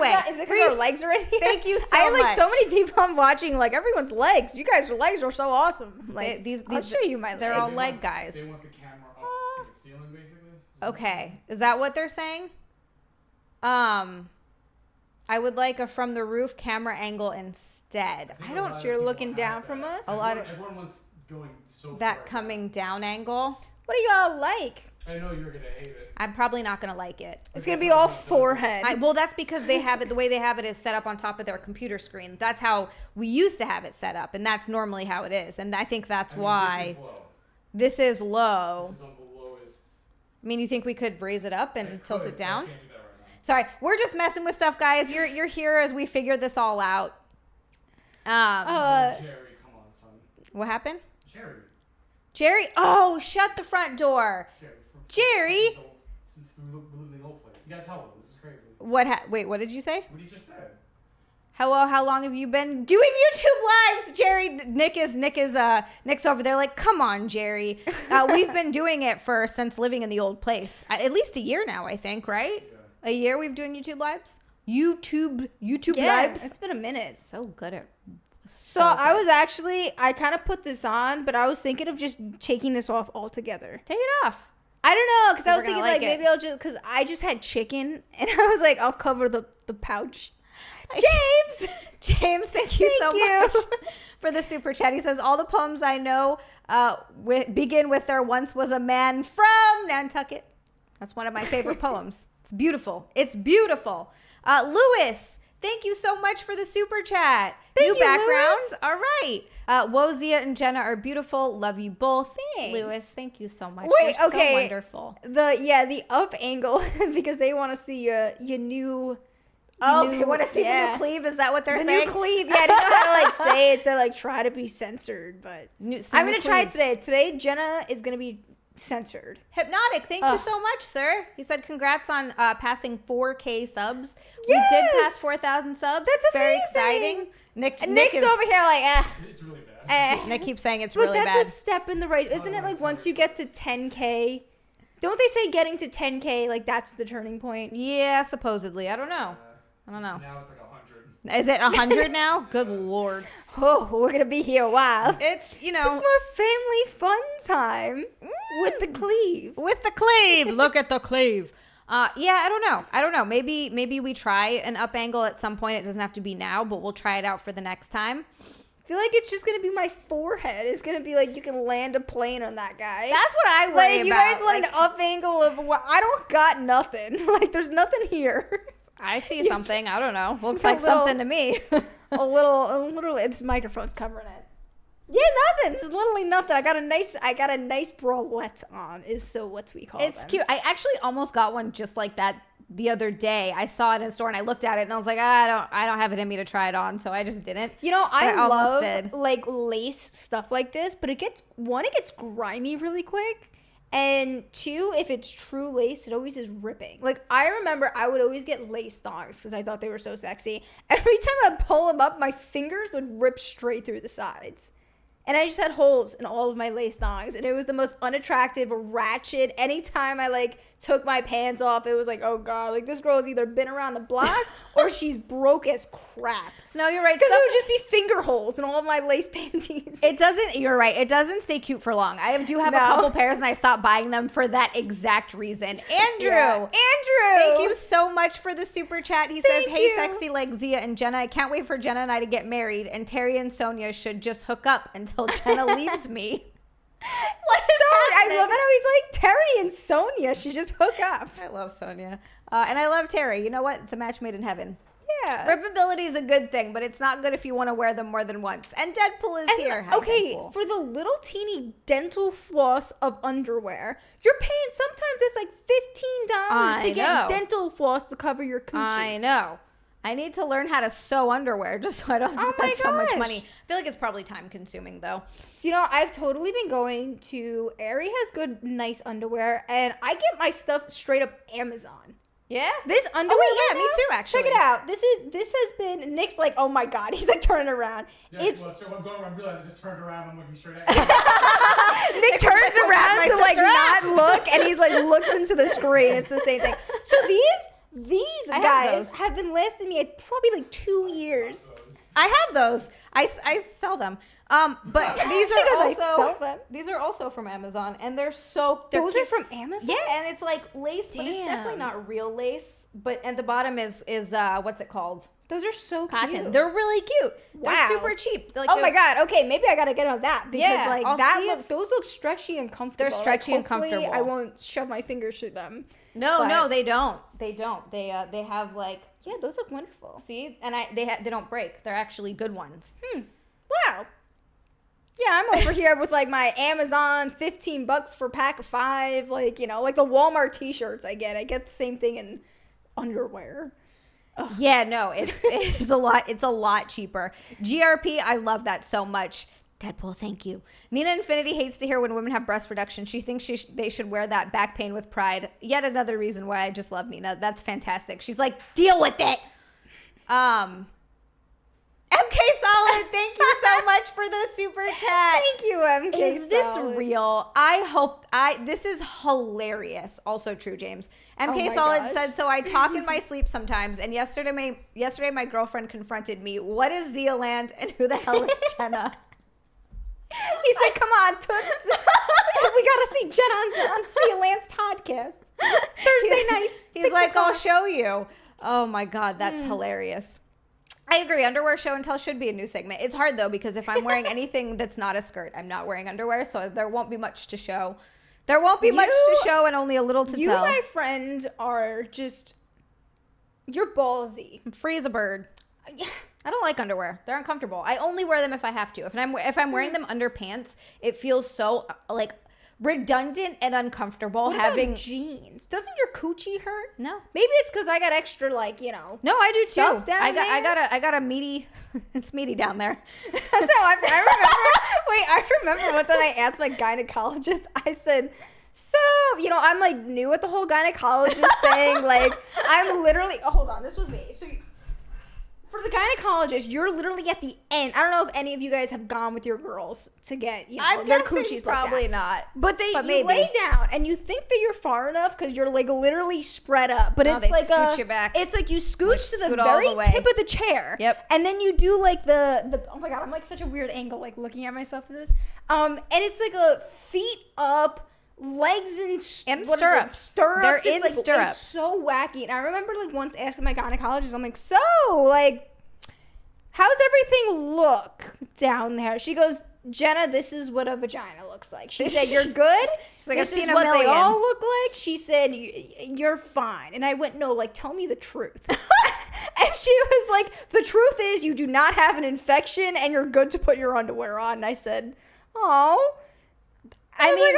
Is it because our legs are in here? Thank you so much. I have like so many people I'm watching, like everyone's legs. You guys' legs are so awesome. Like I'll show you my legs. They're all leg guys. They want the camera up in the ceiling, basically. Okay, is that what they're saying? I would like a from the roof camera angle instead. I don't. So you're looking down from us. Everyone wants going so that far coming down angle. What do y'all like? I know you're gonna hate it. I'm probably not gonna like it. It's gonna be all forehead. Well, that's because they have it. The way they have it is set up on top of their computer screen. That's how we used to have it set up, and that's normally how it is. And I think that's why this is low. This is on the lowest. I mean, you think we could raise it up and tilt it down? I can't do that right now. Sorry, we're just messing with stuff, guys. You're here as we figure this all out. Jerry, come on, son. What happened? Jerry. Oh, shut the front door. Jerry. Since we live in the old place, you gotta tell them. This is crazy. Wait, what did you say? What you just said. Hello, how long have you been doing YouTube lives, Jerry? Nick's over there like, come on, Jerry. We've been doing it since living in the old place. At least a year now, I think, right? Yeah. A year we've doing YouTube lives? YouTube lives? It's been a minute. So good at... I kind of put this on, but I was thinking of just taking this off altogether. Take it off. I don't know, because I was thinking like maybe I'll just, because I just had chicken, and I was like, I'll cover the pouch. James, thank you so much for the super chat. He says, all the poems I know begin with there once was a man from Nantucket. That's one of my favorite poems. It's beautiful. Lewis, thank you so much for the super chat. New background. Lewis. All right. Xia and Jenna are beautiful. Love you both. Thanks. Lewis, thank you so much. Wait, You're okay. so wonderful. The up angle, because they want to see your new... Oh, they want to see the new cleave? Is that what they're saying? The new cleave, yeah. I don't know how to like say it to like try to be censored, but I'm going to try it today. Today, Jenna is going to be censored. Hypnotic, thank you so much, sir. He said congrats on passing 4K subs. Yes! We did pass 4,000 subs. That's very exciting. Nick's over here like, It's really bad. Nick keeps saying it's really bad. But that's a step in the right. Isn't it like once you get to 10K? Don't they say getting to 10K, like that's the turning point? Yeah, supposedly. I don't know. Now it's like 100. Is it 100 now? Good Lord. Oh, we're going to be here a while. It's, It's more family fun time with the cleave. Look at the cleave. Yeah, I don't know. Maybe we try an up angle at some point. It doesn't have to be now, but we'll try it out for the next time. I feel like it's just going to be my forehead. It's going to be like you can land a plane on that guy. That's what I worry about. You guys want an up angle of what? I don't got nothing. Like there's nothing here. I see something. I don't know. Looks like something to me. a little. This microphone's covering it. Yeah, nothing. There's literally nothing. I got a nice bralette on. What we call it. It's cute. I actually almost got one just like that the other day. I saw it in a store and I looked at it and I was like, I don't have it in me to try it on, so I just didn't. I love like lace stuff like this, but it gets grimy really quick. And 2, if it's true lace, it always is ripping. Like, I remember I would always get lace thongs because I thought they were so sexy. Every time I'd pull them up, my fingers would rip straight through the sides. And I just had holes in all of my lace thongs. And it was the most unattractive, ratchet. Anytime I, like, took my pants off, it was like, oh, God. Like, this girl has either been around the block or she's broke as crap. No, you're right. Because it would just be finger holes in all of my lace panties. You're right. It doesn't stay cute for long. I do have a couple pairs and I stopped buying them for that exact reason. Andrew. Thank you so much for the super chat. He says, hey, sexy like Xia and Jenna. I can't wait for Jenna and I to get married. And Terry and Sonia should just hook up until Jenna leaves me. I love it how he's like, Terry and Sonia should just hook up. I love Sonia. And I love Terry. You know what? It's a match made in heaven. Yeah. Rippability is a good thing, but it's not good if you want to wear them more than once. And Deadpool is here. Hi, okay, Deadpool. For the little teeny dental floss of underwear, you're paying, sometimes it's like $15 to get dental floss to cover your coochie. I know. I need to learn how to sew underwear just so I don't have to spend so much money. I feel like it's probably time consuming though. So, I've totally been going to, Aerie has good, nice underwear, and I get my stuff straight up Amazon. Yeah? This underwear me too, actually. Check it out. This has been, Nick's like, oh my God. He's like turning around. Yeah, so I'm going around, I realized I just turned around, I'm looking straight at you. Nick turns around to like not look, and he's like looks into the screen. It's the same thing. So These guys have been lasting me probably like 2 years. I have those. I sell them. But these are also from Amazon, and those are from Amazon. Yeah, and it's like lace, but it's definitely not real lace. But at the bottom is what's it called? Those are so cotton. cute. They're really cute. Wow. They're super cheap. Like, oh my god. Okay, maybe I gotta get on that because those look stretchy and comfortable. They're stretchy and comfortable. I won't shove my fingers through them. No, they don't. They don't. They have like those look wonderful. See, and they don't break. They're actually good ones. Wow. Yeah, I'm over here with like my Amazon $15 for a pack of 5, like like the Walmart T-shirts I get the same thing in underwear. Ugh. Yeah, no, it's a lot cheaper. GRP, I love that so much. Deadpool, thank you. Nina Infinity hates to hear when women have breast reduction. She thinks they should wear that back pain with pride. Yet another reason why I just love Nina. That's fantastic. She's like, deal with it. MK Solid, thank you so much for the super chat. Thank you, MK Solid. Is this real? I hope this is hilarious. Also true, James. MK Solid said, so I talk in my sleep sometimes, and yesterday my girlfriend confronted me. What is XiaLand and who the hell is Jenna? He said, come on, Toots. We got to see Jenna on XiaLand's podcast. Thursday nights. He's like, I'll show you. Oh my God, that's hilarious. I agree. Underwear show and tell should be a new segment. It's hard though, because if I'm wearing anything that's not a skirt, I'm not wearing underwear, so there won't be much to show. There won't be much to show and only a little to tell. You, my friend, are just, you're ballsy. I'm free as a bird. I don't like underwear. They're uncomfortable. I only wear them if I have to. If I'm wearing them under pants, it feels so like redundant and uncomfortable. What about jeans? Doesn't your coochie hurt? No. Maybe it's because I got extra No, I do stuff too. Down I got a meaty. It's meaty down there. That's how I remember. Wait, I remember once I asked my gynecologist. I said, so I'm like new at the whole gynecologist thing. Like I'm literally. Oh, hold on. This was me. So. For the gynecologist, you're literally at the end. I don't know if any of you guys have gone with your girls to get, their coochies probably not. But you lay down and you think that you're far enough because you're like literally spread up. But it's like scoot you back. It's like you scooch to the very tip of the chair. Yep. And then you do like the oh my god, I'm like such a weird angle, like looking at myself for this. And it's like a feet up. Legs and stirrups. Stirrups. They're in stirrups. It's so wacky. And I remember like once asking my gynecologist, I'm like, so like, how's everything look down there? She goes, Jenna, this is what a vagina looks like. She said, you're good. She's like, this I've seen is what a million. they all look like. She said, you're fine. And I went, no, like, tell me the truth. And she was like, the truth is you do not have an infection and you're good to put your underwear on. And I said, oh. I mean,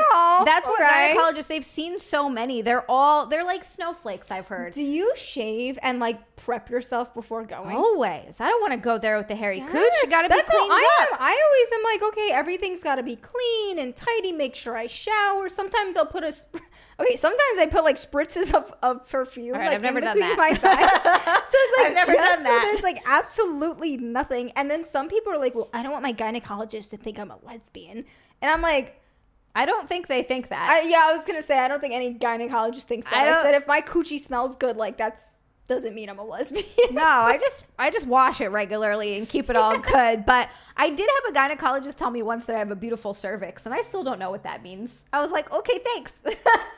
that's what gynecologists, they've seen so many. They're like snowflakes, I've heard. Do you shave and like prep yourself before going? Always. I don't want to go there with the hairy cooch. You got to be cleaned up. I always am like, okay, everything's got to be clean and tidy. Make sure I shower. Sometimes I'll put sometimes I put like spritzes of perfume. All right, like I've never done that. My thighs. So it's like, I've never done that. So there's like absolutely nothing. And then some people are like, well, I don't want my gynecologist to think I'm a lesbian. And I'm like, I don't think they think that. I was going to say, I don't think any gynecologist thinks that. I said, if my coochie smells good, like, that's doesn't mean I'm a lesbian. No, I just wash it regularly and keep it all good. But I did have a gynecologist tell me once that I have a beautiful cervix, and I still don't know what that means. I was like, okay, thanks.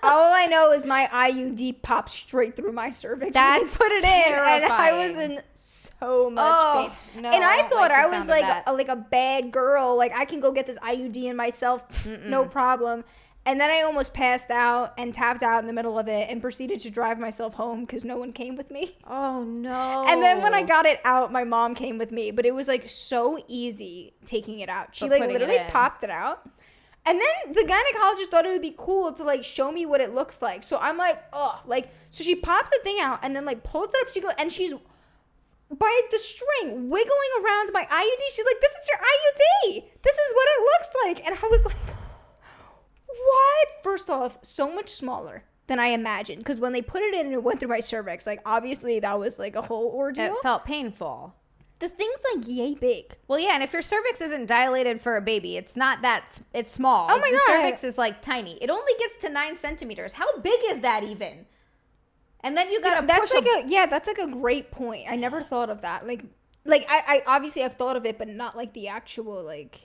All I know is my IUD popped straight through my cervix. That's put it terrifying. in, and I was in so much pain. No, and I thought I was like a bad girl. Like I can go get this IUD in myself, no problem. And then I almost passed out and tapped out in the middle of it and proceeded to drive myself home because no one came with me. Oh, no. And then when I got it out, my mom came with me. But it was, like, so easy taking it out. She, like, literally popped it out. And then the gynecologist thought it would be cool to, like, show me what it looks like. So I'm like, ugh. Like, so she pops the thing out and then, like, pulls it up. She goes, and she's by the string wiggling around my IUD. She's like, this is your IUD. This is what it looks like. And I was like, what? First off, so much smaller than I imagined. Because when they put it in and it went through my cervix, like, obviously that was, like, a whole ordeal. It felt painful. The thing's, like, yay big. Well, yeah, and if your cervix isn't dilated for a baby, it's not that, it's small. Oh, my God. The cervix is, like, tiny. It only gets to 9 centimeters. How big is that even? And then you gotta that's like a great point. I never thought of that. Like I obviously I've thought of it, but not like the actual like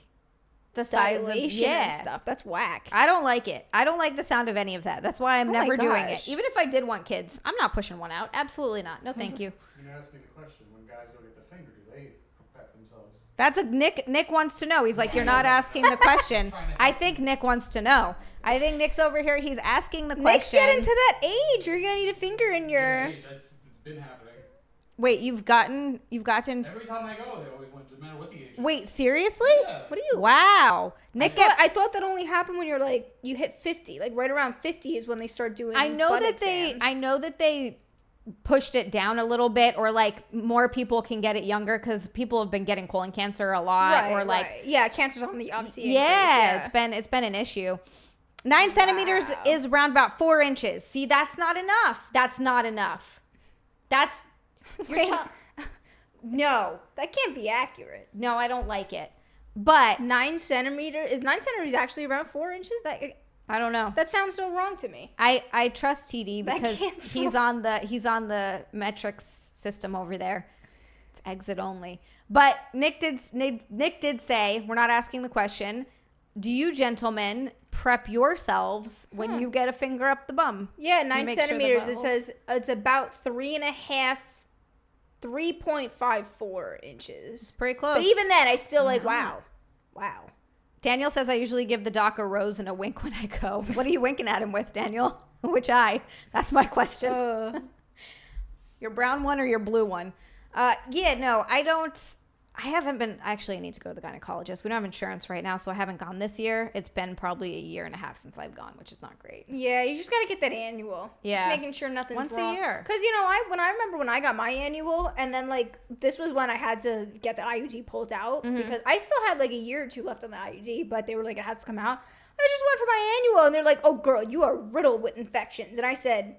the size of and stuff. That's whack. I don't like it. I don't like the sound of any of that. That's why I'm never doing it. Even if I did want kids, I'm not pushing one out. Absolutely not. No, thank you. You ask me the question: when guys go get the finger, do they pet themselves? That's a Nick wants to know. He's like, you're not asking the question. I think Nick wants to know. I think Nick's over here. He's asking the question. Nick's getting to that age. You're gonna need a finger in your. It's been happening. Wait, you've gotten. Every time I go, they always want, no matter what the age. Wait, seriously? Yeah. What are you? Wow, Nick. I thought that only happened when you're like you hit 50. Like right around 50 is when they start doing. I know that they pushed it down a little bit, or like more people can get it younger because people have been getting colon cancer a lot, or like cancer's on the obviously. Yeah, it's been an issue. 9 centimeters is around about 4 inches. See, that's not enough. That's not enough. That's no, that can't be accurate. No, I don't like it. But 9 centimeters is 9 centimeters actually around 4 inches? I don't know. That sounds so wrong to me. I trust TD because he's on the metrics system over there. It's exit only. But Nick did say, we're not asking the question, do you gentlemen prep yourselves when you get a finger up the bum? Yeah, 9 centimeters. It says it's about 3.54 inches. It's pretty close. But even then, I still like, wow. Daniel says I usually give the doc a rose and a wink when I go. What are you winking at him with, Daniel? Which eye? That's my question. Your brown one or your blue one? No, I don't. I haven't been. Actually, I need to go to the gynecologist. We don't have insurance right now, so I haven't gone this year. It's been probably a year and a half since I've gone, which is not great. Yeah, you just got to get that annual. Yeah. Just making sure nothing's once wrong. a year. Because, I remember when I got my annual, and then, like, this was when I had to get the IUD pulled out, because I still had, like, a year or two left on the IUD, but they were like, it has to come out. I just went for my annual, and they're like, oh, girl, you are riddled with infections. And I said...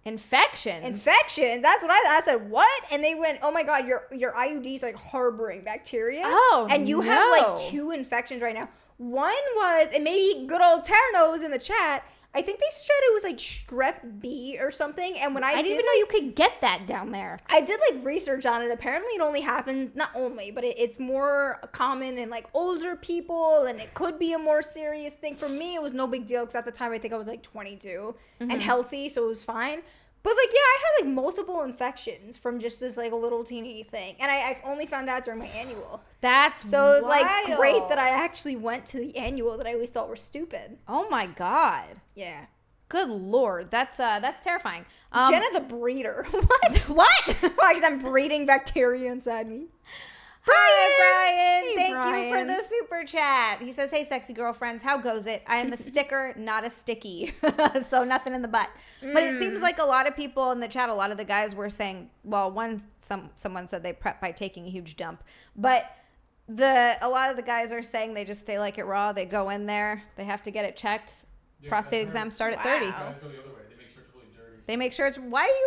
Infection. That's what I said. What? And they went, oh my God, your IUD's like harboring bacteria. Oh, and you have like 2 infections right now. One was, and maybe good old Tara knows in the chat, I think they said it was like strep B or something. And when I didn't even know you could get that down there. I did like research on it. Apparently it only happens, not only, but it's more common in like older people, and it could be a more serious thing. For me, it was no big deal because at the time I think I was like 22 and healthy, so it was fine. But like, yeah, I had like multiple infections from just this like a little teeny thing. And I've only found out during my annual. So it was like great that I actually went to the annual that I always thought were stupid. Oh my God. Yeah. Good Lord. That's terrifying. Jenna the breeder. What? What? Why? Because I'm breeding bacteria inside me. Brian. Hey, Thank Brian. you for the super chat. He says, hey, sexy girlfriends, how goes it? I am a sticker, not a sticky. So nothing in the butt. But it seems like a lot of people in the chat, a lot of the guys were saying, well, someone said they prep by taking a huge dump. But a lot of the guys are saying they like it raw. They go in there. They have to get it checked. Yeah, prostate exams start at 30. Guys go the other way. They make sure it's really dirty. They make sure it's...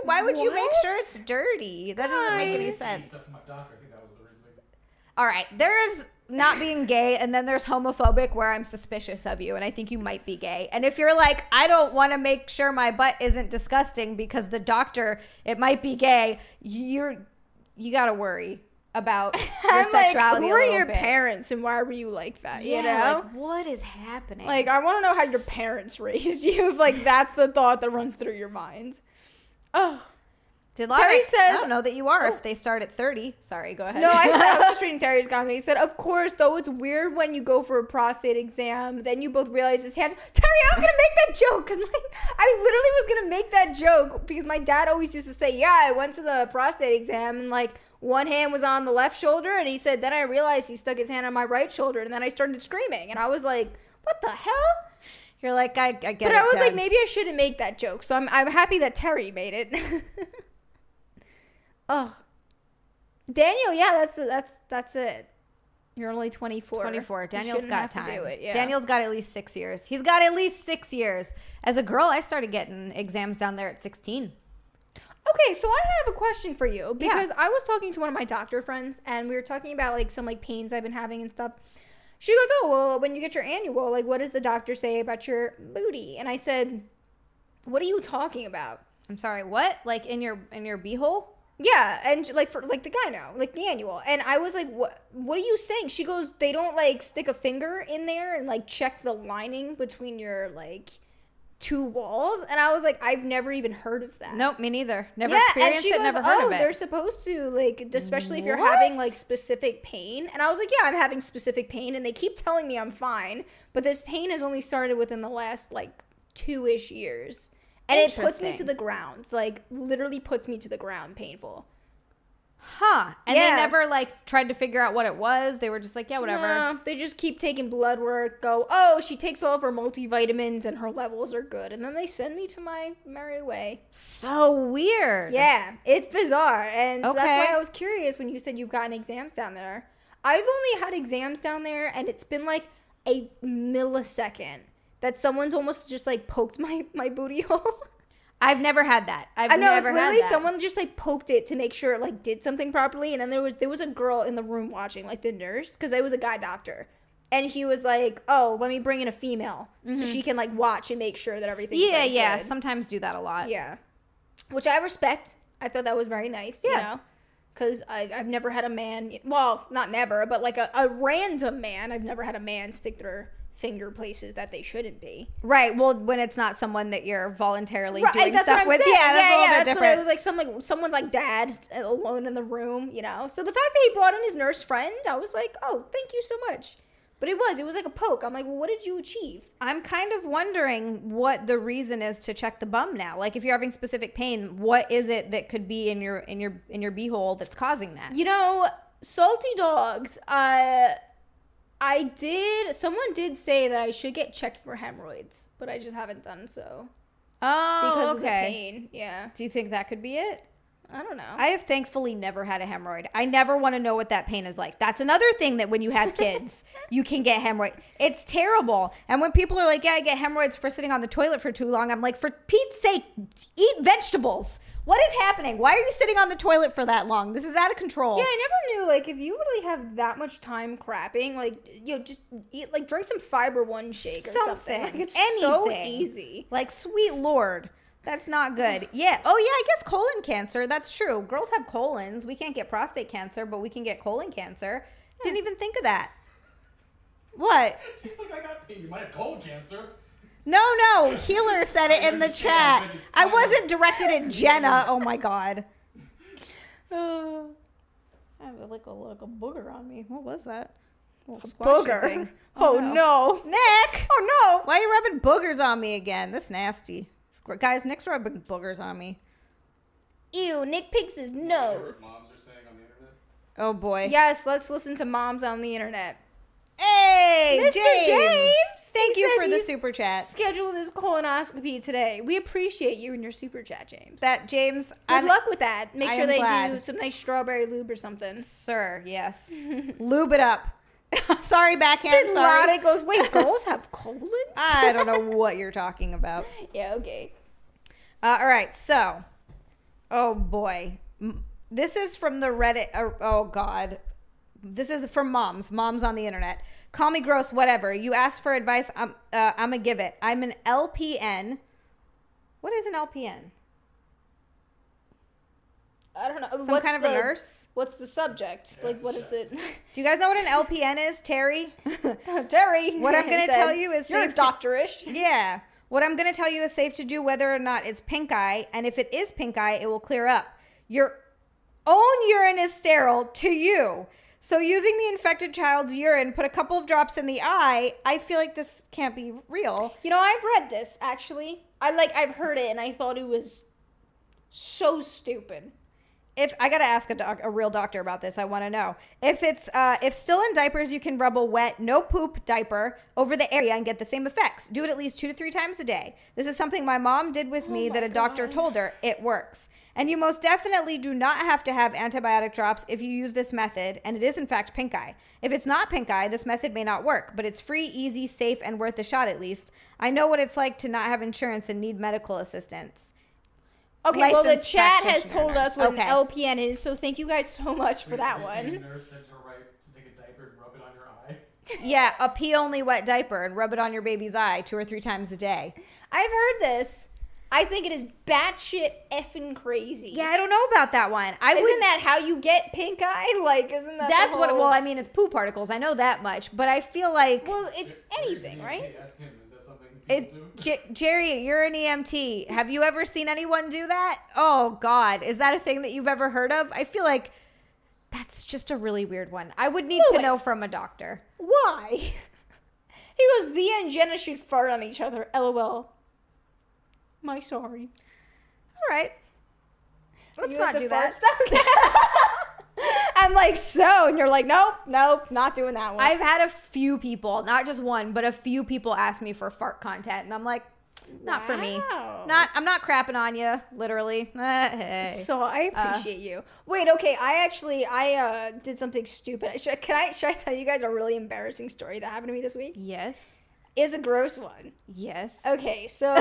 Why would you make sure it's dirty? That doesn't make any sense. Stuff from my doctor. I think that was the reasoning. All right, there's not being gay, and then there's homophobic where I'm suspicious of you, and I think you might be gay. And if you're like, I don't want to make sure my butt isn't disgusting because the doctor, it might be gay, you got to worry about your sexuality who are a little your bit. parents, and why were you like that, Yeah, you know? like, what is happening? Like, I want to know how your parents raised you, if like that's the thought that runs through your mind. Oh. Terry says, I don't know that you are if they start at 30. Sorry, go ahead. No, I was just reading Terry's comment. He said, of course, though it's weird when you go for a prostate exam, then you both realize his hands. Terry, I was going to make that joke because I literally was going to make that joke because my dad always used to say, yeah, I went to the prostate exam and like one hand was on the left shoulder. And he said, then I realized he stuck his hand on my right shoulder. And then I started screaming. And I was like, what the hell? You're like, I get it. But I was Dad. like, maybe I shouldn't make that joke. So I'm happy that Terry made it. Oh, Daniel, yeah, that's it. You're only 24. 24. Daniel's got time. To do it, yeah. Daniel's got at least 6 years. He's got at least 6 years. As a girl, I started getting exams down there at 16. Okay, so I have a question for you because I was talking to one of my doctor friends and we were talking about like some like pains I've been having and stuff. She goes, oh, well, when you get your annual, like what does the doctor say about your booty? And I said, what are you talking about? I'm sorry, what? Like in your beehole? Yeah, and like for like the gyno, like the annual. And I was like, what are you saying? She goes, they don't like stick a finger in there and like check the lining between your like 2 walls. And I was like, I've never even heard of that. Nope, me neither. Never experienced it, never heard of it. They're supposed to, like, especially if you're having like specific pain. And I was like, yeah, I'm having specific pain, and they keep telling me I'm fine, but this pain has only started within the last like 2-ish years. And it puts me to the ground. Like, literally puts me to the ground, painful. Huh. And they never, like, tried to figure out what it was? They were just like, yeah, whatever. No, they just keep taking blood work, go, oh, she takes all of her multivitamins and her levels are good. And then they send me to my merry way. So weird. Yeah, it's bizarre. And so that's why I was curious when you said you've gotten exams down there. I've only had exams down there, and it's been, like, a millisecond that someone's almost just like poked my booty hole. I've never had that. I know, it's literally someone just like poked it to make sure it like did something properly. And then there was a girl in the room watching, like the nurse, because I was a guy doctor. And he was like, oh, let me bring in a female so she can like watch and make sure that everything's Yeah. good. Sometimes do that a lot. Yeah. Which I respect. I thought that was very nice, you know? Because I've never had a man, well, not never, but like a random man. I've never had a man stick their finger places that they shouldn't be. Right. Well, when it's not someone that you're voluntarily doing stuff with. Saying. Yeah, that's a little bit different. It was like someone's like dad alone in the room, you know? So the fact that he brought in his nurse friend, I was like, oh, thank you so much. But it was like a poke. I'm like, well, what did you achieve? I'm kind of wondering what the reason is to check the bum now. Like if you're having specific pain, what is it that could be in your beehole that's causing that? You know, salty dogs, someone did say that I should get checked for hemorrhoids, but I just haven't done so. Oh, because of the pain. Yeah. Do you think that could be it? I don't know. I have thankfully never had a hemorrhoid. I never want to know what that pain is like. That's another thing that when you have kids, you can get hemorrhoid. It's terrible. And when people are like, yeah, I get hemorrhoids for sitting on the toilet for too long, I'm like, for Pete's sake, eat vegetables. What is happening? Why are you sitting on the toilet for that long? This is out of control. Yeah, I never knew, like, if you really have that much time crapping, like, you know, just eat, like, drink some Fiber One shake or something. Like, it's so easy. Like, sweet Lord. That's not good. Yeah. Oh, yeah, I guess colon cancer. That's true. Girls have colons. We can't get prostate cancer, but we can get colon cancer. Didn't even think of that. What? She's like, I got pain. You might have colon cancer. No. Healer said it in the chat. I wasn't directed at Jenna. Oh, my God. I have like a booger on me. What was that? A booger. Thing. Oh, no. Nick. Oh, no. Why are you rubbing boogers on me again? That's nasty. Guys, Nick's rubbing boogers on me. Ew, Nick picks his nose. What moms are saying on the internet? Oh, boy. Yes, let's listen to moms on the internet. Hey, Mr. James. Thank you for the super chat. Scheduled his colonoscopy today. We appreciate you and your super chat, James. James. Good luck with that. Make sure they do some nice strawberry lube or something. Sir, yes. Lube it up. Sorry, backhand. Sorry. It goes, wait, girls have colons? I don't know what you're talking about. Yeah, okay. All right, so. Oh, boy. This is from the Reddit. Oh, God. This is from moms on the internet. Call me gross, whatever. You asked for advice. I'm gonna give it. I'm an LPN. What is an LPN? I don't know. Some kind of a nurse? What's the subject? Like, what is it? Do you guys know what an LPN is, Terry? Terry. What I'm going to tell you is you're doctorish. Yeah. What I'm going to tell you is safe to do whether or not it's pink eye. And if it is pink eye, it will clear up. Your own urine is sterile to you. So using the infected child's urine, put a couple of drops in the eye, I feel like this can't be real. You know, I've read this, actually. I've heard it, and I thought it was so stupid. If I gotta ask a real doctor about this, I want to know if still in diapers, you can rub a wet, no poop diaper over the area and get the same effects. Do it at least 2 to 3 times a day. This is something my mom did with me that a doctor told her it works. And you most definitely do not have to have antibiotic drops if you use this method, and it is in fact pink eye. If it's not pink eye, this method may not work, but it's free, easy, safe, and worth a shot at least. I know what it's like to not have insurance and need medical assistance. Okay, well, the chat has told us what an LPN is, so thank you guys so much for that one. The nurse said to her, right, to take a diaper and rub it on your eye. Yeah, a pee-only wet diaper and rub it on your baby's eye 2 or 3 times a day. I've heard this. I think it is batshit effing crazy. Yeah, I don't know about that one. Isn't that how you get pink eye? Like, isn't that That's what, well, I mean, it's poo particles. I know that much. But I feel like... Well, it's anything, right? Ask him, is that something people do? Jerry, you're an EMT. Have you ever seen anyone do that? Oh, God. Is that a thing that you've ever heard of? I feel like that's just a really weird one. I would need to know from a doctor. Why? He goes, Xia and Jenna should fart on each other. LOL. My sorry. All right. Let's not do that. I'm like, so, and you're like, nope, not doing that one. I've had a few people, not just one, but a few people ask me for fart content, and I'm like, not for me. I'm not crapping on you, literally. Hey. So I appreciate you. Wait, okay, I did something stupid. Should I tell you guys a really embarrassing story that happened to me this week? Yes. It's a gross one. Yes. Okay, so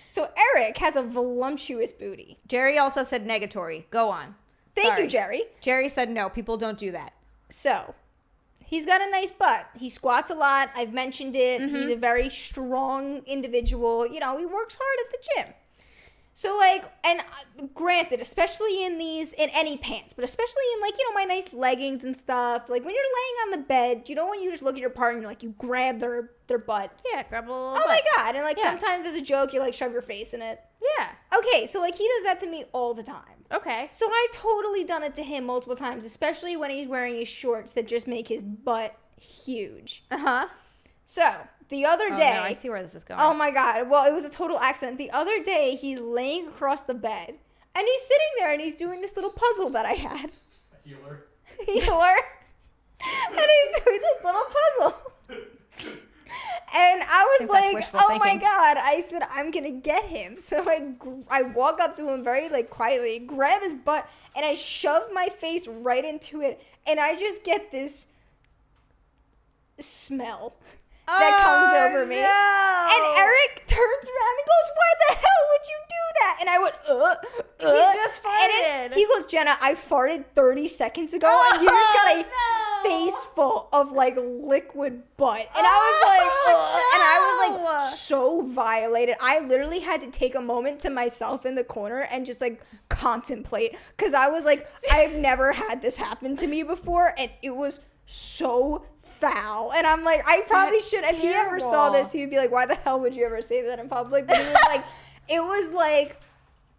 so Eric has a voluptuous booty. Jerry also said negatory. Go on. Thank you, Jerry. Jerry said no, people don't do that. So, he's got a nice butt. He squats a lot. I've mentioned it. Mm-hmm. He's a very strong individual. You know, he works hard at the gym. So, like, and granted, especially in any pants, but especially in, like, you know, my nice leggings and stuff. Like, when you're laying on the bed, you know, when you just look at your partner and, like, you grab their butt. Yeah, grab a little butt. My God. And, like, yeah. Sometimes as a joke, you, like, shove your face in it. Yeah. Okay, so, like, he does that to me all the time. Okay. So I've totally done it to him multiple times, especially when he's wearing his shorts that just make his butt huge. Uh-huh. So, the other day... no, I see where this is going. Oh, my God. Well, it was a total accident. The other day, he's laying across the bed, and he's sitting there, and he's doing this little puzzle that I had. A healer. Healer. And he's doing this little puzzle. And I was like, oh my God. I said, I'm going to get him. So I walk up to him very like quietly, grab his butt, and I shove my face right into it. And I just get this smell that comes over me. No. And Eric turns around and goes, why the hell would you do that? And I went, He just farted. And he goes, Jenna, I farted 30 seconds ago, and you just got a face full of like liquid butt. And I was like so violated. I literally had to take a moment to myself in the corner and just like contemplate, because I was like, I've never had this happen to me before, and it was so foul. And I'm like, I probably should. If he ever saw this, he'd be like, why the hell would you ever say that in public? But it was like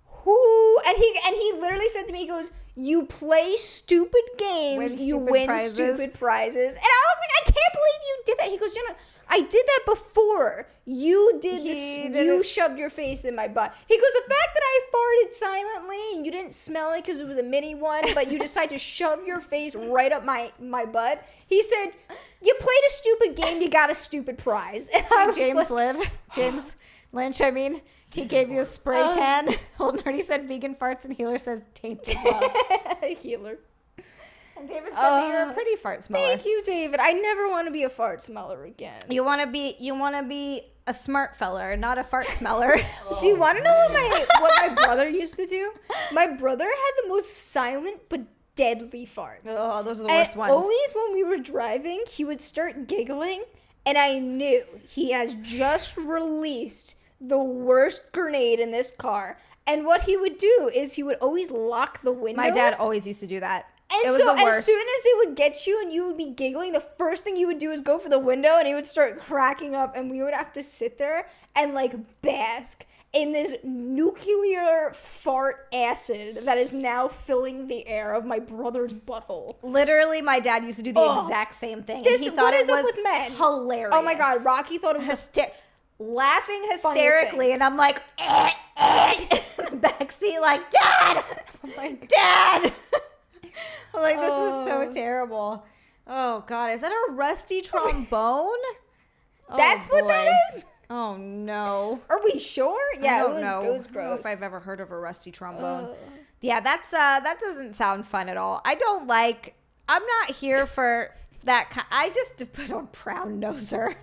who? And he literally said to me, he goes, you play stupid games, you win stupid prizes. And I was like, I can't believe you did that. He goes, Jenna, I did that before. You did this. You shoved your face in my butt. He goes, the fact that I farted silently and you didn't smell it because it was a mini one, but you decided to shove your face right up my butt. He said, you played a stupid game, you got a stupid prize. And James Lynch, I mean, he gave you a spray tan. Old Nerdy said vegan farts, and Healer says tainted love. Healer. And David said that you're a pretty fart smeller. Thank you, David. I never want to be a fart smeller again. You want to be a smart feller, not a fart smeller. Do you want to know what my brother used to do? My brother had the most silent but deadly farts. Oh, those are the worst ones. Always when we were driving, he would start giggling, and I knew he has just released the worst grenade in this car. And what he would do is he would always lock the windows. My dad always used to do that. And it was the worst. As soon as it would get you and you would be giggling, the first thing you would do is go for the window, and he would start cracking up, and we would have to sit there and like bask in this nuclear fart acid that is now filling the air of my brother's butthole. Literally, my dad used to do the exact same thing. And he thought it was hilarious. Oh my God, Rocky thought it was laughing hysterically, and I'm like, in the backseat, like, Dad! Dad! I'm like, this is so terrible. Oh, God. Is that a rusty trombone? That's what that is? Oh, no. Are we sure? Yeah, it was gross. I don't know if I've ever heard of a rusty trombone. Yeah, that doesn't sound fun at all. I'm not here for that I just put on brown noser.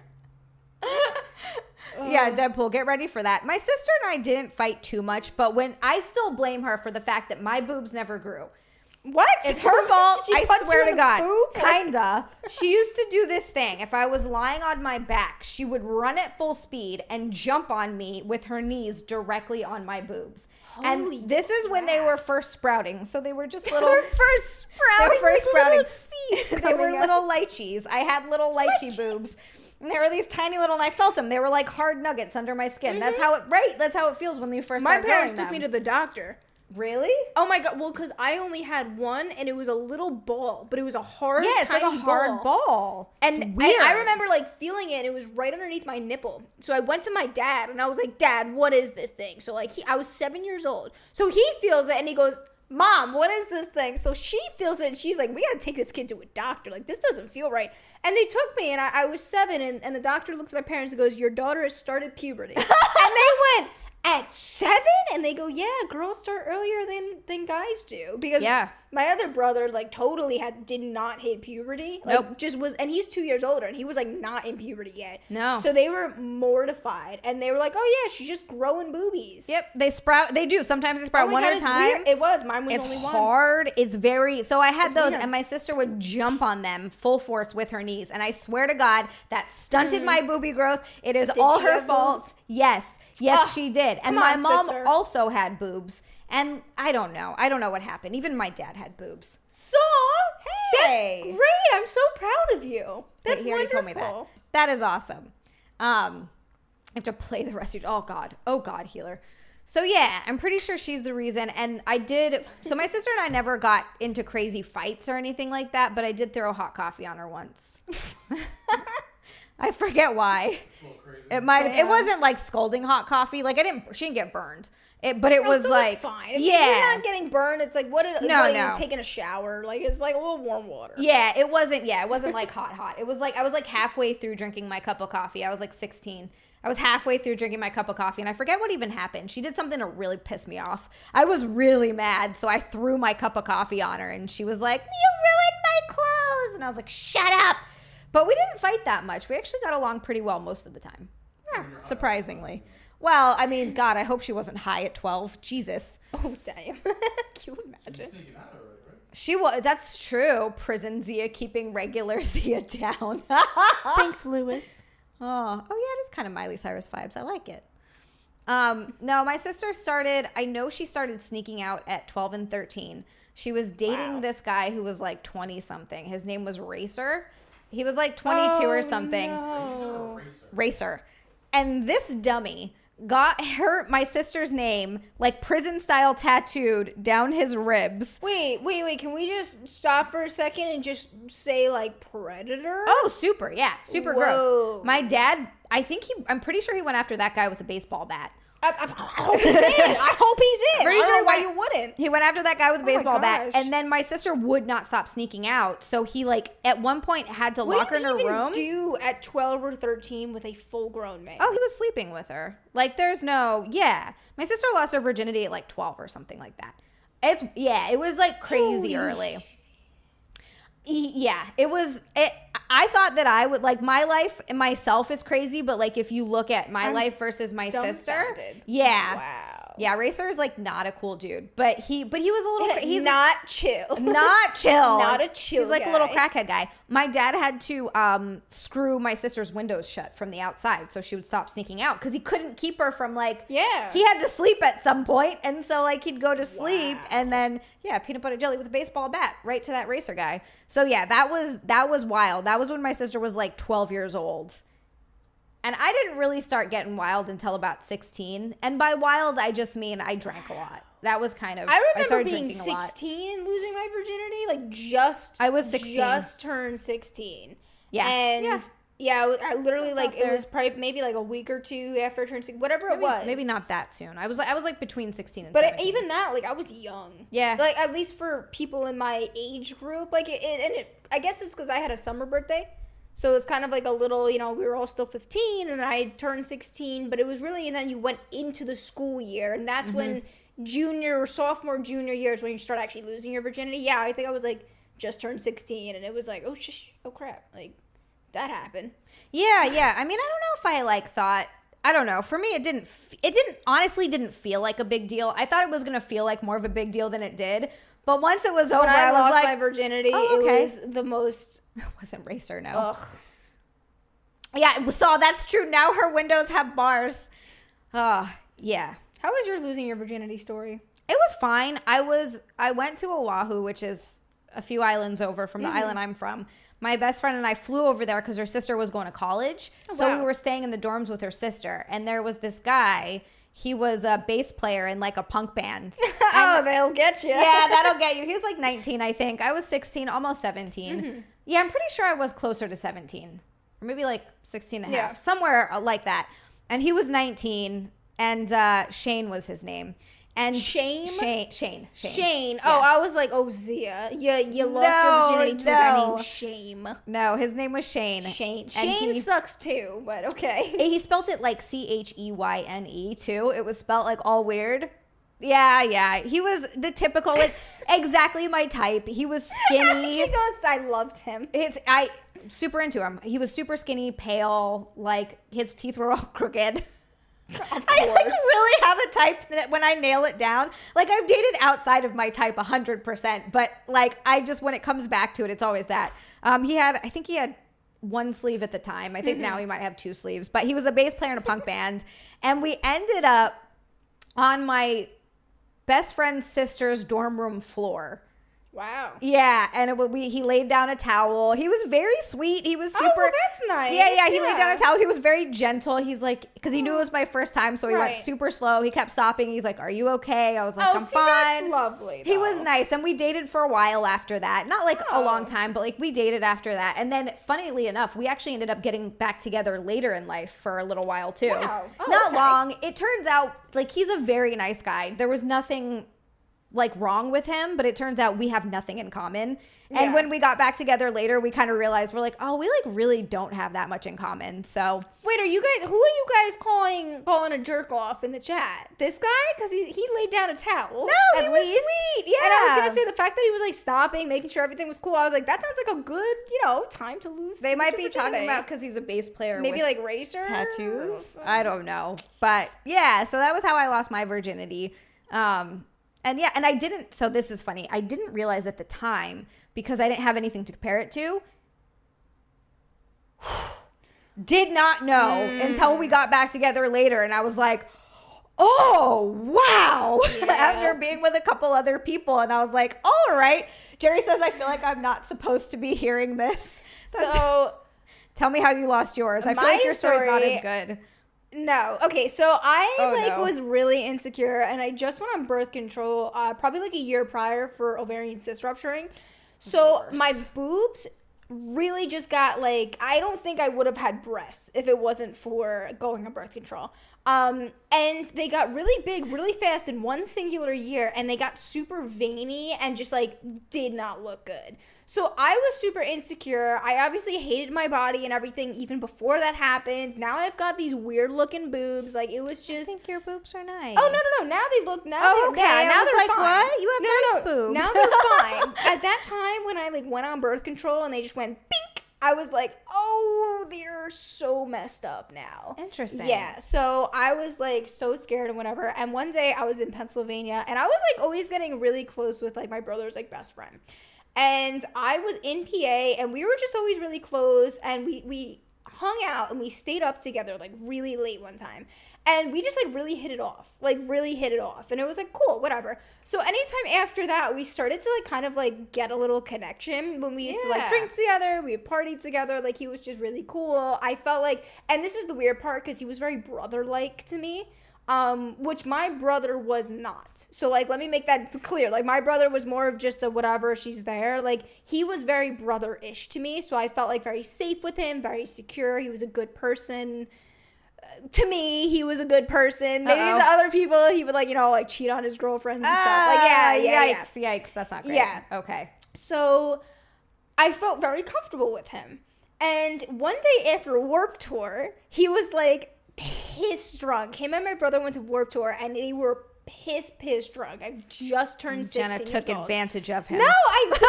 Yeah, Deadpool, get ready for that. My sister and I didn't fight too much, but when I still blame her for the fact that my boobs never grew. What? It's her fault. Did she I punch swear you to in the God. boob? Kinda. She used to do this thing. If I was lying on my back, she would run at full speed and jump on me with her knees directly on my boobs. Holy And this is when they were first sprouting. So they were just little. They were first sprouting. Little seeds They were coming up. little lychees. I had little lychee boobs. And they were these tiny little, and I felt them. They were like hard nuggets under my skin. That's how it feels when you first start growing them. My parents took me to the doctor. Really? Oh my God. Well, because I only had one and it was a little ball, but it was a hard, yeah, it's like a hard ball. And weird. I remember like feeling it and it was right underneath my nipple. So I went to my dad and I was like, Dad, what is this thing? So like I was 7 years old. So he feels it and he goes, Mom, what is this thing? So she feels it and she's like, we got to take this kid to a doctor. Like, this doesn't feel right. And they took me and I was 7 and the doctor looks at my parents and goes, your daughter has started puberty. And they went, at 7? And they go, yeah, girls start earlier than guys do. Because my other brother, like, totally did not hit puberty. Like, just was, and he's 2 years older, and he was, like, not in puberty yet. No. So they were mortified, and they were like, oh, yeah, she's just growing boobies. Yep, they sprout. They do. Sometimes they sprout one at a time. Weird. It was. Mine was only one. It's hard. It's very, so I had those, weird. and my sister would jump on them full force with her knees, and I swear to God, that stunted my boobie growth. It is all she her have fault. boobs? Yes, she did. And my mom also had boobs. And I don't know what happened. Even my dad had boobs. So, hey, that's great. I'm so proud of you. That's he wonderful. already told me that. That is awesome. I have to play the rest of oh God, healer. So yeah, I'm pretty sure she's the reason. And so my sister and I never got into crazy fights or anything like that, but I did throw hot coffee on her once. I forget why. It might have, it wasn't like scalding hot coffee. Like she didn't get burned. But it was like, fine. If you're not getting burned, it's like, what are you taking a shower? Like, it's like a little warm water. Yeah, it wasn't like hot. It was like, I was like halfway through drinking my cup of coffee. I was like 16. I was halfway through drinking my cup of coffee and I forget what even happened. She did something to really piss me off. I was really mad. So I threw my cup of coffee on her and she was like, you ruined my clothes. And I was like, shut up. But we didn't fight that much. We actually got along pretty well most of the time. Yeah, surprisingly. Well, I mean, God, I hope she wasn't high at 12. Jesus. Oh, damn. Can you imagine? She was. That's true. Prison Xia keeping regular Xia down. Thanks, Lewis. Oh, yeah, it is kind of Miley Cyrus vibes. I like it. No, my sister I know she started sneaking out at 12 and 13. She was dating this guy who was like 20 something. His name was Racer. He was like 22 or something. No. Racer. And this dummy got my sister's name like prison style tattooed down his ribs. Wait. Can we just stop for a second and just say like Predator? Oh, super. Yeah. Super Whoa. Gross. My dad, I'm pretty sure he went after that guy with a baseball bat. I hope he did. I don't know why you wouldn't. He went after that guy with a baseball bat. And then my sister would not stop sneaking out. So he like at one point had to lock her in her room. What do you even do at 12 or 13 with a full grown man? Oh, he was sleeping with her. Like there's no, my sister lost her virginity at like 12 or something like that. It was like crazy early. Yeah, I thought that I would like my life and myself is crazy, but like if you look at my life versus my sister, wow. Yeah, Racer is like not a cool dude, but he was a little he's not chill. Not chill. Not a chill. He's like guy. a little crackhead guy. My dad had to screw my sister's windows shut from the outside so she would stop sneaking out because he couldn't keep her from like he had to sleep at some point, and so like he'd go to sleep and then peanut butter jelly with a baseball bat right to that Racer guy. So yeah, that was wild. That was when my sister was like 12 years old. And I didn't really start getting wild until about 16. And by wild, I just mean I drank a lot. That was kind of, I remember being 16 and losing my virginity. I was 16. Just turned 16. Yeah. And I literally like, it was probably maybe like a week or two after I turned 16, whatever it was. Maybe not that soon. I was like between 16 and 17. But even that, like I was young. Yeah. Like at least for people in my age group, like I guess it's because I had a summer birthday. So it's kind of like a little, we were all still 15 and I turned 16, but it was really, and then you went into the school year and that's when sophomore, junior years when you start actually losing your virginity. Yeah, I think I was like just turned 16 and it was like, oh crap, like that happened. Yeah. I mean, I don't know if I like thought, I don't know. For me, it honestly didn't feel like a big deal. I thought it was going to feel like more of a big deal than it did. But once it was over, when I was lost like, my virginity, oh, okay. it was the most. It wasn't racer, no. Ugh. Yeah, so that's true. Now her windows have bars. Yeah. How was your losing your virginity story? It was fine. I went to Oahu, which is a few islands over from the island I'm from. My best friend and I flew over there because her sister was going to college. Oh, so wow. we were staying in the dorms with her sister. And there was this guy. He was a bass player in like a punk band. Oh, they'll get you. Yeah, that'll get you. He was like 19, I think. I was 16, almost 17. Mm-hmm. Yeah, I'm pretty sure I was closer to 17. Or maybe like 16 and a half. Somewhere like that. And he was 19. And Shane was his name. And Shane. Shane. Yeah. Oh, I was like, Xia. You lost your virginity to a guy named Shame. No, his name was Shane. Shane sucks too, but okay. He spelt it like Cheyne too. It was spelt like all weird. Yeah. He was the typical, like exactly my type. He was skinny. She goes, I loved him. I super into him. He was super skinny, pale, like his teeth were all crooked. I like really have a type that when I nail it down, like I've dated outside of my type 100%, but like I just, when it comes back to it, it's always that. I think he had one sleeve at the time. I think now he might have two sleeves, but he was a bass player in a punk band. And we ended up on my best friend's sister's dorm room floor. Wow. Yeah, and he laid down a towel. He was very sweet. He was super. Oh, well, that's nice. Yeah. He laid down a towel. He was very gentle. He's like, because he knew it was my first time, so he went super slow. He kept stopping. He's like, "Are you okay?" I was like, "I'm fine." That's lovely. He was nice, and we dated for a while after that. Not like a long time, but like we dated after that. And then, funnily enough, we actually ended up getting back together later in life for a little while too. Wow. Oh, Not long. It turns out, like, he's a very nice guy. There was nothing like wrong with him, but it turns out we have nothing in common. And when we got back together later, we kind of realized we're like, oh, we like really don't have that much in common. So wait, who are you guys calling a jerk off in the chat? This guy? Because he laid down a towel. No, he was sweet. Yeah. And I was gonna say the fact that he was like stopping, making sure everything was cool. I was like, that sounds like a good, time to lose. They might be talking about because he's a bass player. Maybe with like racer tattoos. I don't know, but yeah. So that was how I lost my virginity. And I didn't, so this is funny. I didn't realize at the time because I didn't have anything to compare it to. Did not know until we got back together later. And I was like, oh, wow. Yeah. After being with a couple other people. And I was like, all right. Jerry says, I feel like I'm not supposed to be hearing this. So tell me how you lost yours. I feel like your story's not as good. No. Okay, so I was really insecure and I just went on birth control probably like a year prior for ovarian cyst rupturing. So my boobs really just got like, I don't think I would have had breasts if it wasn't for going on birth control. And they got really big really fast in one singular year and they got super veiny and just like did not look good. So I was super insecure. I obviously hated my body and everything even before that happened. Now I've got these weird looking boobs. Like it was just. I think your boobs are nice. Oh no! Now they look now. Oh okay. Yeah, now they're like, fine. What? You have nice boobs. Now they're fine. At that time when I like went on birth control and they just went bink, I was like, oh, they're so messed up now. Interesting. Yeah. So I was like so scared and whatever. And one day I was in Pennsylvania and I was like always getting really close with like my brother's like best friend. And I was in PA and we were just always really close and we hung out and we stayed up together like really late one time. And we just like really hit it off. And it was like, cool, whatever. So anytime after that, we started to like kind of like get a little connection when we used to like drink together. We partied together. Like he was just really cool. I felt like, and this is the weird part because he was very brother-like to me. Which my brother was not. So, like, let me make that clear. Like, my brother was more of just a whatever, she's there. Like, he was very brother-ish to me. So, I felt, like, very safe with him, very secure. He was a good person. To me, he was a good person. Maybe to other people, he would, like, like, cheat on his girlfriends and stuff. Like, yeah. Yikes. That's not great. Yeah. Okay. So, I felt very comfortable with him. And one day after Warped Tour, he was, like, pissed drunk. Him and my brother went to Warped Tour and they were pissed drunk. I just turned 16 Jenna years took old. advantage of him. No, I didn't.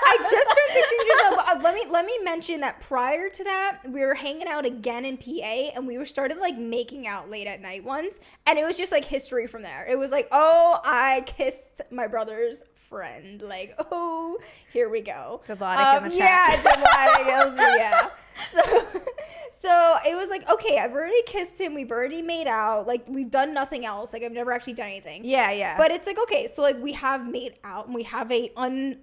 I just turned 16 years old. But let me mention that prior to that, we were hanging out again in PA and we started like making out late at night once. And it was just like history from there. It was like, oh, I kissed my brother's friend. Like, oh, here we go. Dilotic in the chat. Yeah, Dilotic. Yeah. So it was like, okay, I've already kissed him. We've already made out. Like, we've done nothing else. Like, I've never actually done anything. Yeah. But it's like, okay, so like we have made out and we have an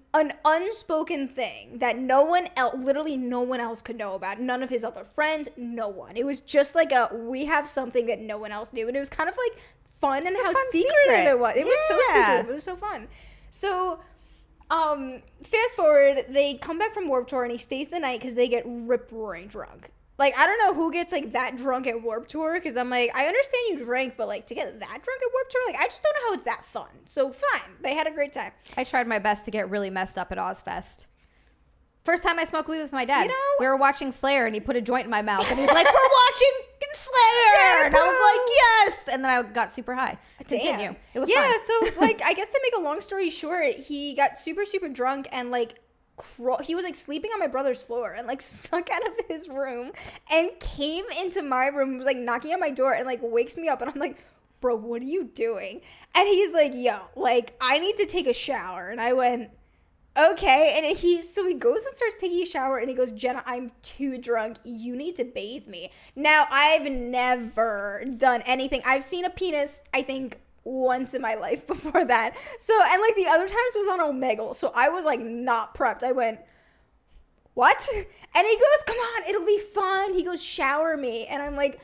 unspoken thing that no one else, literally no one else could know about. None of his other friends, no one. It was just like we have something that no one else knew. And it was kind of like fun and how secretive it was. It was so secretive. It was so fun. So fast forward, they come back from Warped Tour and he stays the night because they get rip-roaring drunk. Like, I don't know who gets, like, that drunk at Warped Tour, because I'm like, I understand you drank, but, like, to get that drunk at Warped Tour, like, I just don't know how it's that fun. So, fine. They had a great time. I tried my best to get really messed up at Ozfest. First time I smoked weed with my dad. You know, we were watching Slayer, and he put a joint in my mouth, and he's like, we're watching Slayer! Yeah, and I was like, yes! And then I got super high. Continue. Damn. It was fun. Yeah, so, like, I guess to make a long story short, he got super, super drunk, and, like, he was like sleeping on my brother's floor and like snuck out of his room and came into my room, was like knocking on my door and like wakes me up, and I'm like, bro, what are you doing? And he's like, yo, like, I need to take a shower. And I went, okay. And he goes and starts taking a shower, and he goes, Jenna, I'm too drunk, you need to bathe me. Now, I've never done anything. I've seen a penis, I think, once in my life before that. So, and like the other times was on Omegle. So I was like not prepped. I went, what? And he goes, come on, it'll be fun. He goes, shower me. And I'm like,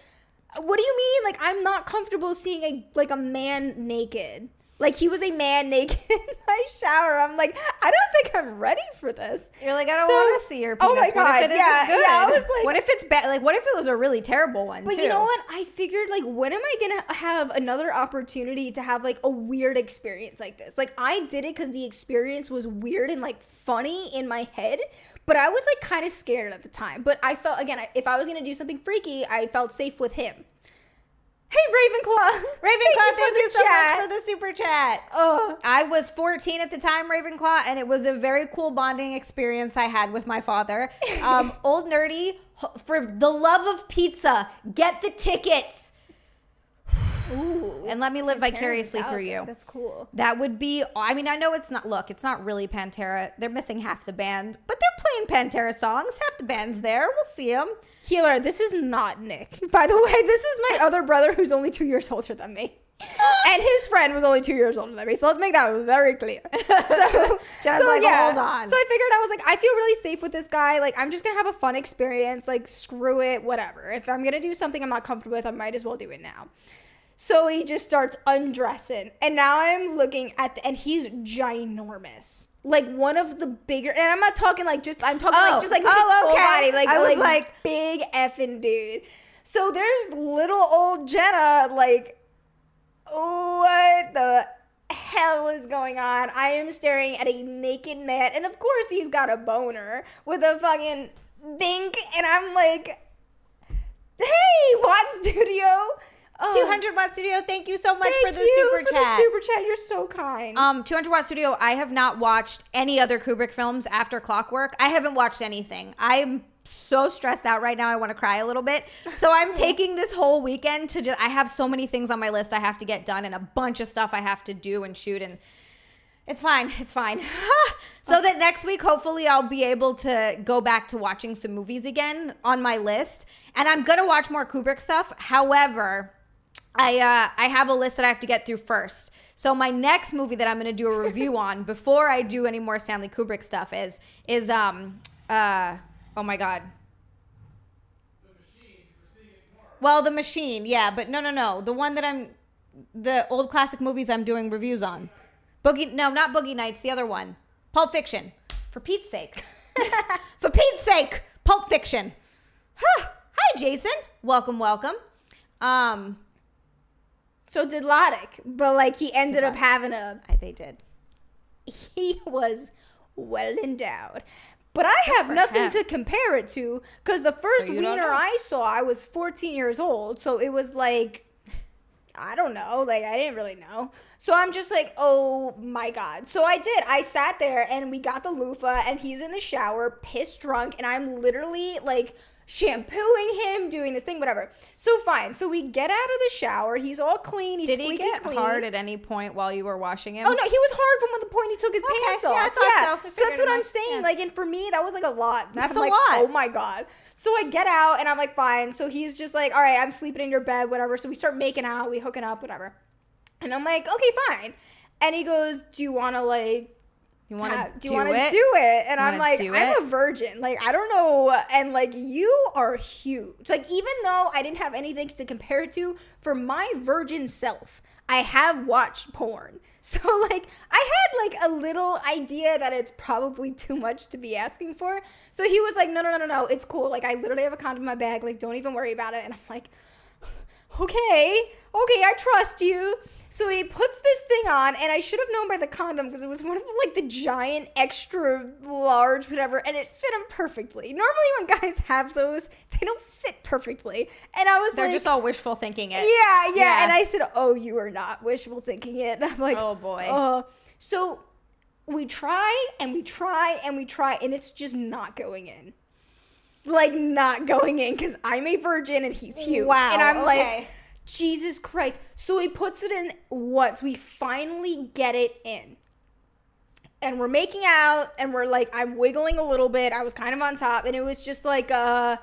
what do you mean? Like, I'm not comfortable seeing a man naked. Like, he was a man naked in my shower. I'm like, I don't think I'm ready for this. You're like, I don't want to see your penis. Oh my God, what if it isn't good? Yeah, I was like, what if it's bad? Like, what if it was a really terrible one, but too? you know what? I figured, like, when am I going to have another opportunity to have, like, a weird experience like this? Like, I did it because the experience was weird and, like, funny in my head. But I was, like, kind of scared at the time. But I felt, again, if I was going to do something freaky, I felt safe with him. Hey, Ravenclaw. Thank you so much for the super chat. Oh. I was 14 at the time, Ravenclaw, and it was a very cool bonding experience I had with my father. Old Nerdy, for the love of pizza, get the tickets. Ooh, and let me live vicariously through you. That's cool. That would be, I mean, I know it's not really Pantera. They're missing half the band, but they're playing Pantera songs. Half the band's there. We'll see them. Healer, this is not Nick. By the way, this is my other brother who's only 2 years older than me. And his friend was only 2 years older than me. So let's make that very clear. So Jenna's like, yeah. hold on. So I figured, I was like, I feel really safe with this guy. Like, I'm just going to have a fun experience. Like, screw it, whatever. If I'm going to do something I'm not comfortable with, I might as well do it now. So he just starts undressing. And now I'm looking at, and he's ginormous. Like, one of the bigger, and I'm not talking like just, I'm talking like just like his full body. Like, I was like big effing dude. So there's little old Jenna, like, what the hell is going on? I am staring at a naked man, and of course he's got a boner with a fucking dink, and I'm like, hey, Watt Studio. 200 Watt Studio, thank you so much for the super chat. The super chat, you're so kind. 200 Watt Studio, I have not watched any other Kubrick films after Clockwork. I haven't watched anything. I'm so stressed out right now. I want to cry a little bit. So I'm taking this whole weekend to I have so many things on my list I have to get done and a bunch of stuff I have to do and shoot, and it's fine. It's fine. So that next week, hopefully, I'll be able to go back to watching some movies again on my list. And I'm going to watch more Kubrick stuff. However, I have a list that I have to get through first. So my next movie that I'm going to do a review on before I do any more Stanley Kubrick stuff is oh my God. The Machine, we're seeing it tomorrow. Well, The Machine, yeah, but no. The one that the old classic movies I'm doing reviews on. Not Boogie Nights, the other one. Pulp Fiction. For Pete's sake. For Pete's sake, Pulp Fiction. Hi, Jason. Welcome. So Dilotic, but like he ended up having They did. He was well endowed. But I have nothing to compare it to, because the first wiener I saw, I was 14 years old. So it was like, I don't know. Like, I didn't really know. So I'm just like, oh my God. So I did. I sat there and we got the loofah and he's in the shower, pissed drunk. And I'm literally like shampooing him, doing this thing, whatever. So fine. So we get out of the shower. He's all clean. He's Did he get clean. hard at any point while you were washing him? Oh, no. He was hard from the point he took his pants off. Yeah, I thought so. So that's what I'm saying. Yeah. Like, and for me, that was like a lot. That's I'm a like, lot. Oh, my God. So I get out, and I'm like, fine. So he's just like, all right, I'm sleeping in your bed, whatever. So we start making out. We hooking up, whatever. And I'm like, okay, fine. And he goes, do you want to, like, do you want to do it? And I'm like, I'm a virgin. Like, I don't know. And, like, you are huge. Like, even though I didn't have anything to compare it to, for my virgin self, I have watched porn. So, like, I had, like, a little idea that it's probably too much to be asking for. So he was like, no, it's cool. Like, I literally have a condom in my bag. Like, don't even worry about it. And I'm like, okay, I trust you. So he puts this thing on, and I should have known by the condom because it was one of the, like, the giant, extra large, whatever, and it fit him perfectly. Normally when guys have those, they don't fit perfectly. And I was They're like... just all wishful thinking it. Yeah. And I said, oh, you are not wishful thinking it. And I'm like... Oh, boy. So we try, and it's just not going in. Like, not going in, because I'm a virgin, and he's huge. Wow, and I'm like... Jesus Christ. So he puts it in once. We finally get it in. And we're making out, and we're like, I'm wiggling a little bit. I was kind of on top, and it was just like, I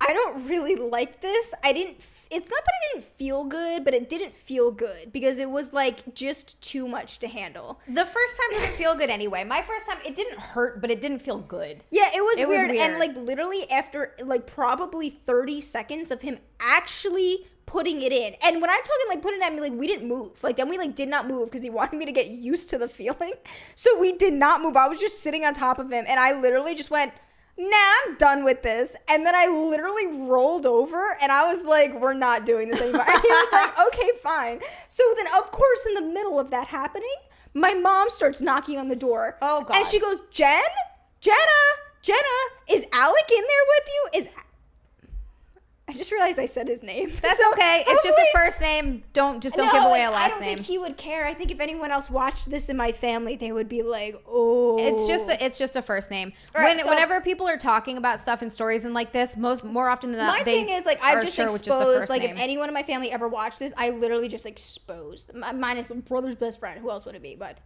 don't really like this. It's not that I didn't feel good, but it didn't feel good because it was like just too much to handle. The first time didn't feel good anyway. My first time, it didn't hurt, but it didn't feel good. Yeah, it was weird. And like literally after like probably 30 seconds of him actually putting it in. And when I'm talking like putting it in, I mean like we didn't move. Like then we like did not move because he wanted me to get used to the feeling. So we did not move. I was just sitting on top of him and I literally just went, nah, I'm done with this. And then I literally rolled over and I was like, we're not doing this anymore. And he was like, okay, fine. So then of course in the middle of that happening, my mom starts knocking on the door. Oh God. And she goes, Jenna, is Alec in there with you? I just realized I said his name. That's okay. It's just a first name. Don't give away a last name. I don't think he would care. I think if anyone else watched this in my family, they would be like, oh. It's just a first name. Right, Whenever people are talking about stuff and stories and like this, more often than not, my thing is like I've just exposed. Like name. if anyone in my family ever watched this, I literally just exposed. Mine is brother's best friend. Who else would it be? But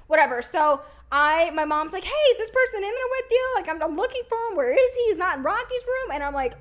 whatever. So my mom's like, hey, is this person in there with you? Like I'm looking for him. Where is he? He's not in Rocky's room. And I'm like,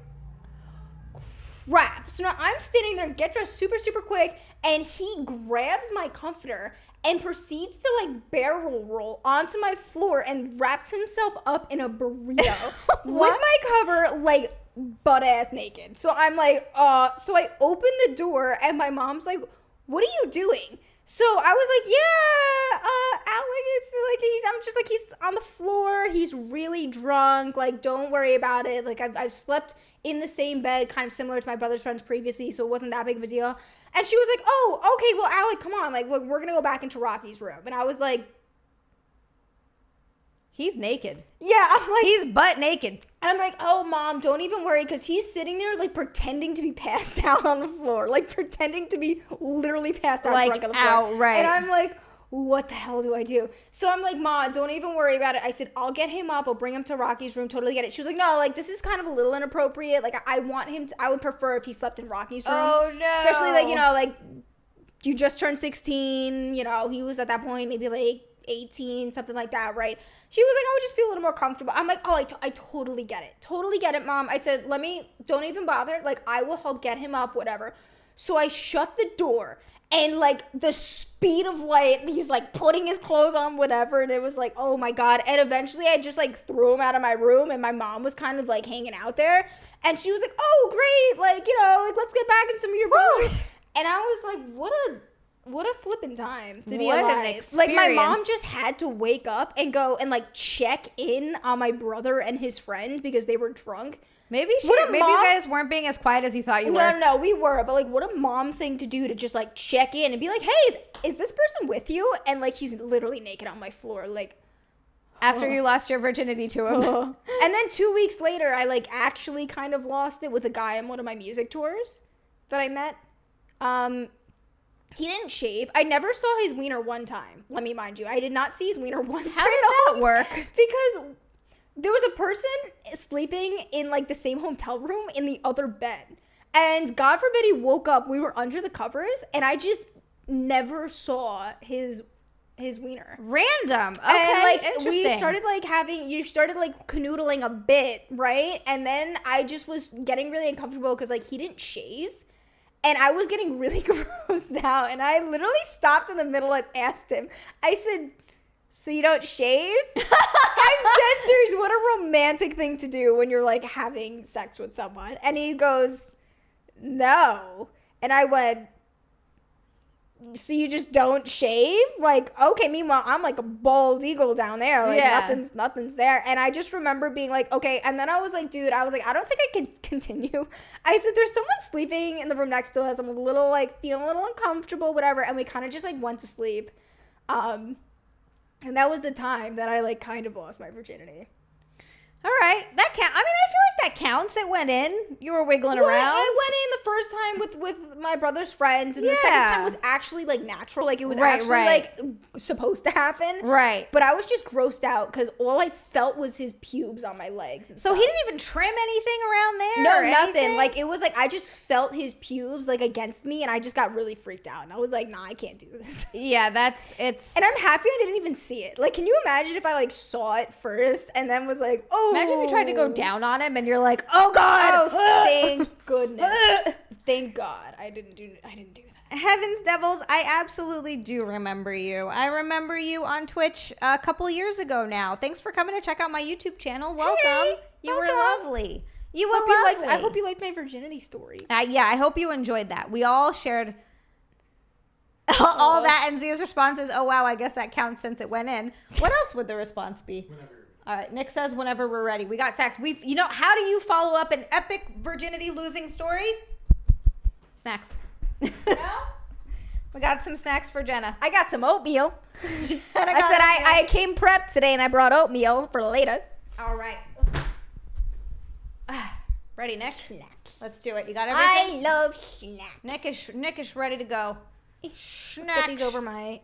crap. So now I'm standing there, get dressed super, super quick, and he grabs my comforter and proceeds to like barrel roll onto my floor and wraps himself up in a burrito with my cover like butt ass naked. So I'm like, so I open the door and my mom's like, what are you doing? So I was like, yeah, Alec is like, I'm just like, he's on the floor. He's really drunk. Like, don't worry about it. Like, I've slept in the same bed, kind of similar to my brother's friends previously, so it wasn't that big of a deal. And she was like, oh, okay, well, Alec, come on. Like, we're going to go back into Rocky's room. And I was like, he's naked. Yeah, I'm like, he's butt naked. And I'm like, oh, Mom, don't even worry, because he's sitting there, like, pretending to be passed out on the floor. Like, pretending to be literally passed out drunk on the floor. Outright. And I'm like, what the hell do I do? So I'm like, Ma, don't even worry about it. I said, I'll get him up. I'll bring him to Rocky's room. Totally get it. She was like, no, like, this is kind of a little inappropriate. Like, I would prefer if he slept in Rocky's room. Oh, no. Especially, like, you know, like, you just turned 16. You know, he was at that point maybe, like, 18, something like that, right? She was like, I would just feel a little more comfortable. I'm like, oh, I totally get it. Totally get it, Mom. I said, don't even bother. Like, I will help get him up, whatever. So I shut the door. And, like, the speed of light, he's, like, putting his clothes on, whatever. And it was like, oh, my God. And eventually I just, like, threw him out of my room. And my mom was kind of, like, hanging out there. And she was like, oh, great. Like, you know, like, let's get back in some of your clothes. And I was like, what a flipping time to be alive. Like, my mom just had to wake up and go and, like, check in on my brother and his friend because they were drunk. Maybe you guys weren't being as quiet as you thought you were. No, we were. But, like, what a mom thing to do to just, like, check in and be like, hey, is this person with you? And, like, he's literally naked on my floor. Like, after you lost your virginity to him. And then 2 weeks later, I, like, actually kind of lost it with a guy on one of my music tours that I met. He didn't shave. I never saw his wiener one time. Let me mind you. I did not see his wiener once. How did that work? Because there was a person sleeping in like the same hotel room in the other bed. And God forbid he woke up, we were under the covers, and I just never saw his wiener. Random. Okay, and like interesting. you started like canoodling a bit, right? And then I just was getting really uncomfortable because like he didn't shave. And I was getting really grossed out. And I literally stopped in the middle and asked him. I said, so you don't shave? I'm dead serious. What a romantic thing to do when you're like having sex with someone. And he goes, no. And I went, so you just don't shave? Like, okay, meanwhile, I'm like a bald eagle down there. Like, nothing's there. And I just remember being like, okay. And then I was like, dude, I don't think I can continue. I said, there's someone sleeping in the room next to us. I'm a little, like, feeling a little uncomfortable, whatever. And we kind of just, like, went to sleep. And that was the time that I, like, kind of lost my virginity. All right, that count. I mean, I feel like that counts. It went in. You were wiggling around. I went in the first time with my brother's friend, and the second time was actually like natural. Like it was like supposed to happen. Right. But I was just grossed out because all I felt was his pubes on my legs. And so he didn't even trim anything around there. No, nothing. Like it was like I just felt his pubes like against me, and I just got really freaked out. And I was like, nah, I can't do this. Yeah, And I'm happy I didn't even see it. Like, can you imagine if I like saw it first and then was like, oh. Imagine if you tried to go down on him and you're like, oh God. Oh, thank goodness. Thank God I didn't do that. Heavens devils, I absolutely do remember you. I remember you on Twitch a couple years ago now. Thanks for coming to check out my YouTube channel. Welcome. Hey, you were lovely. I hope you liked my virginity story. Yeah, I hope you enjoyed that. We all shared all that, and Zia's response is, oh wow, I guess that counts since it went in. What else would the response be? Whenever. All right, Nick says whenever we're ready. We got sex. How do you follow up an epic virginity losing story? Snacks. We got some snacks for Jenna. I got some oatmeal. I came prepped today and I brought oatmeal for later. All right. Ready, Nick? Snacks. Let's do it. You got everything? I love snacks. Nick is ready to go. Let's get these over my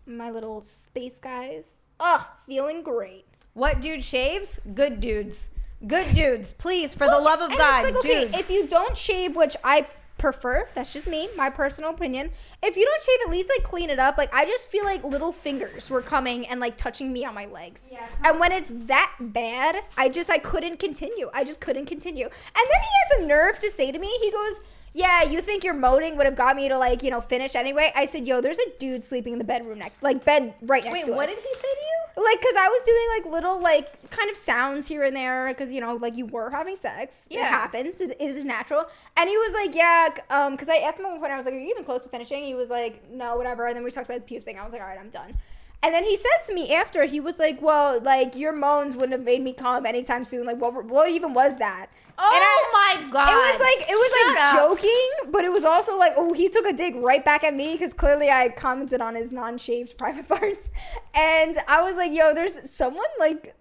little space guys. Oh, feeling great. What dude shaves? Good dudes. Good dudes. Please, for the love of God, it's like, okay, dudes. if you don't shave, which I prefer, that's just me, my personal opinion. If you don't shave, at least like clean it up. Like I just feel like little fingers were coming and like touching me on my legs. Yeah, and when it's that bad, I couldn't continue. I just couldn't continue. And then he has the nerve to say to me, he goes, yeah, you think your moaning would have got me to like, finish anyway? I said, yo, there's a dude sleeping in the bedroom right next to us. What did he say to you? Like, because I was doing like little like kind of sounds here and there because, like you were having sex. Yeah. It happens. It is natural. And he was like, yeah, because I asked him at one point, I was like, are you even close to finishing? He was like, no, whatever. And then we talked about the pubes thing. I was like, all right, I'm done. And then he says to me after, he was like, well, like, your moans wouldn't have made me come anytime soon. Like, what even was that? Oh, my God. It was like joking, but it was also like, oh, he took a dig right back at me because clearly I commented on his non-shaved private parts. And I was like, yo, there's someone, like,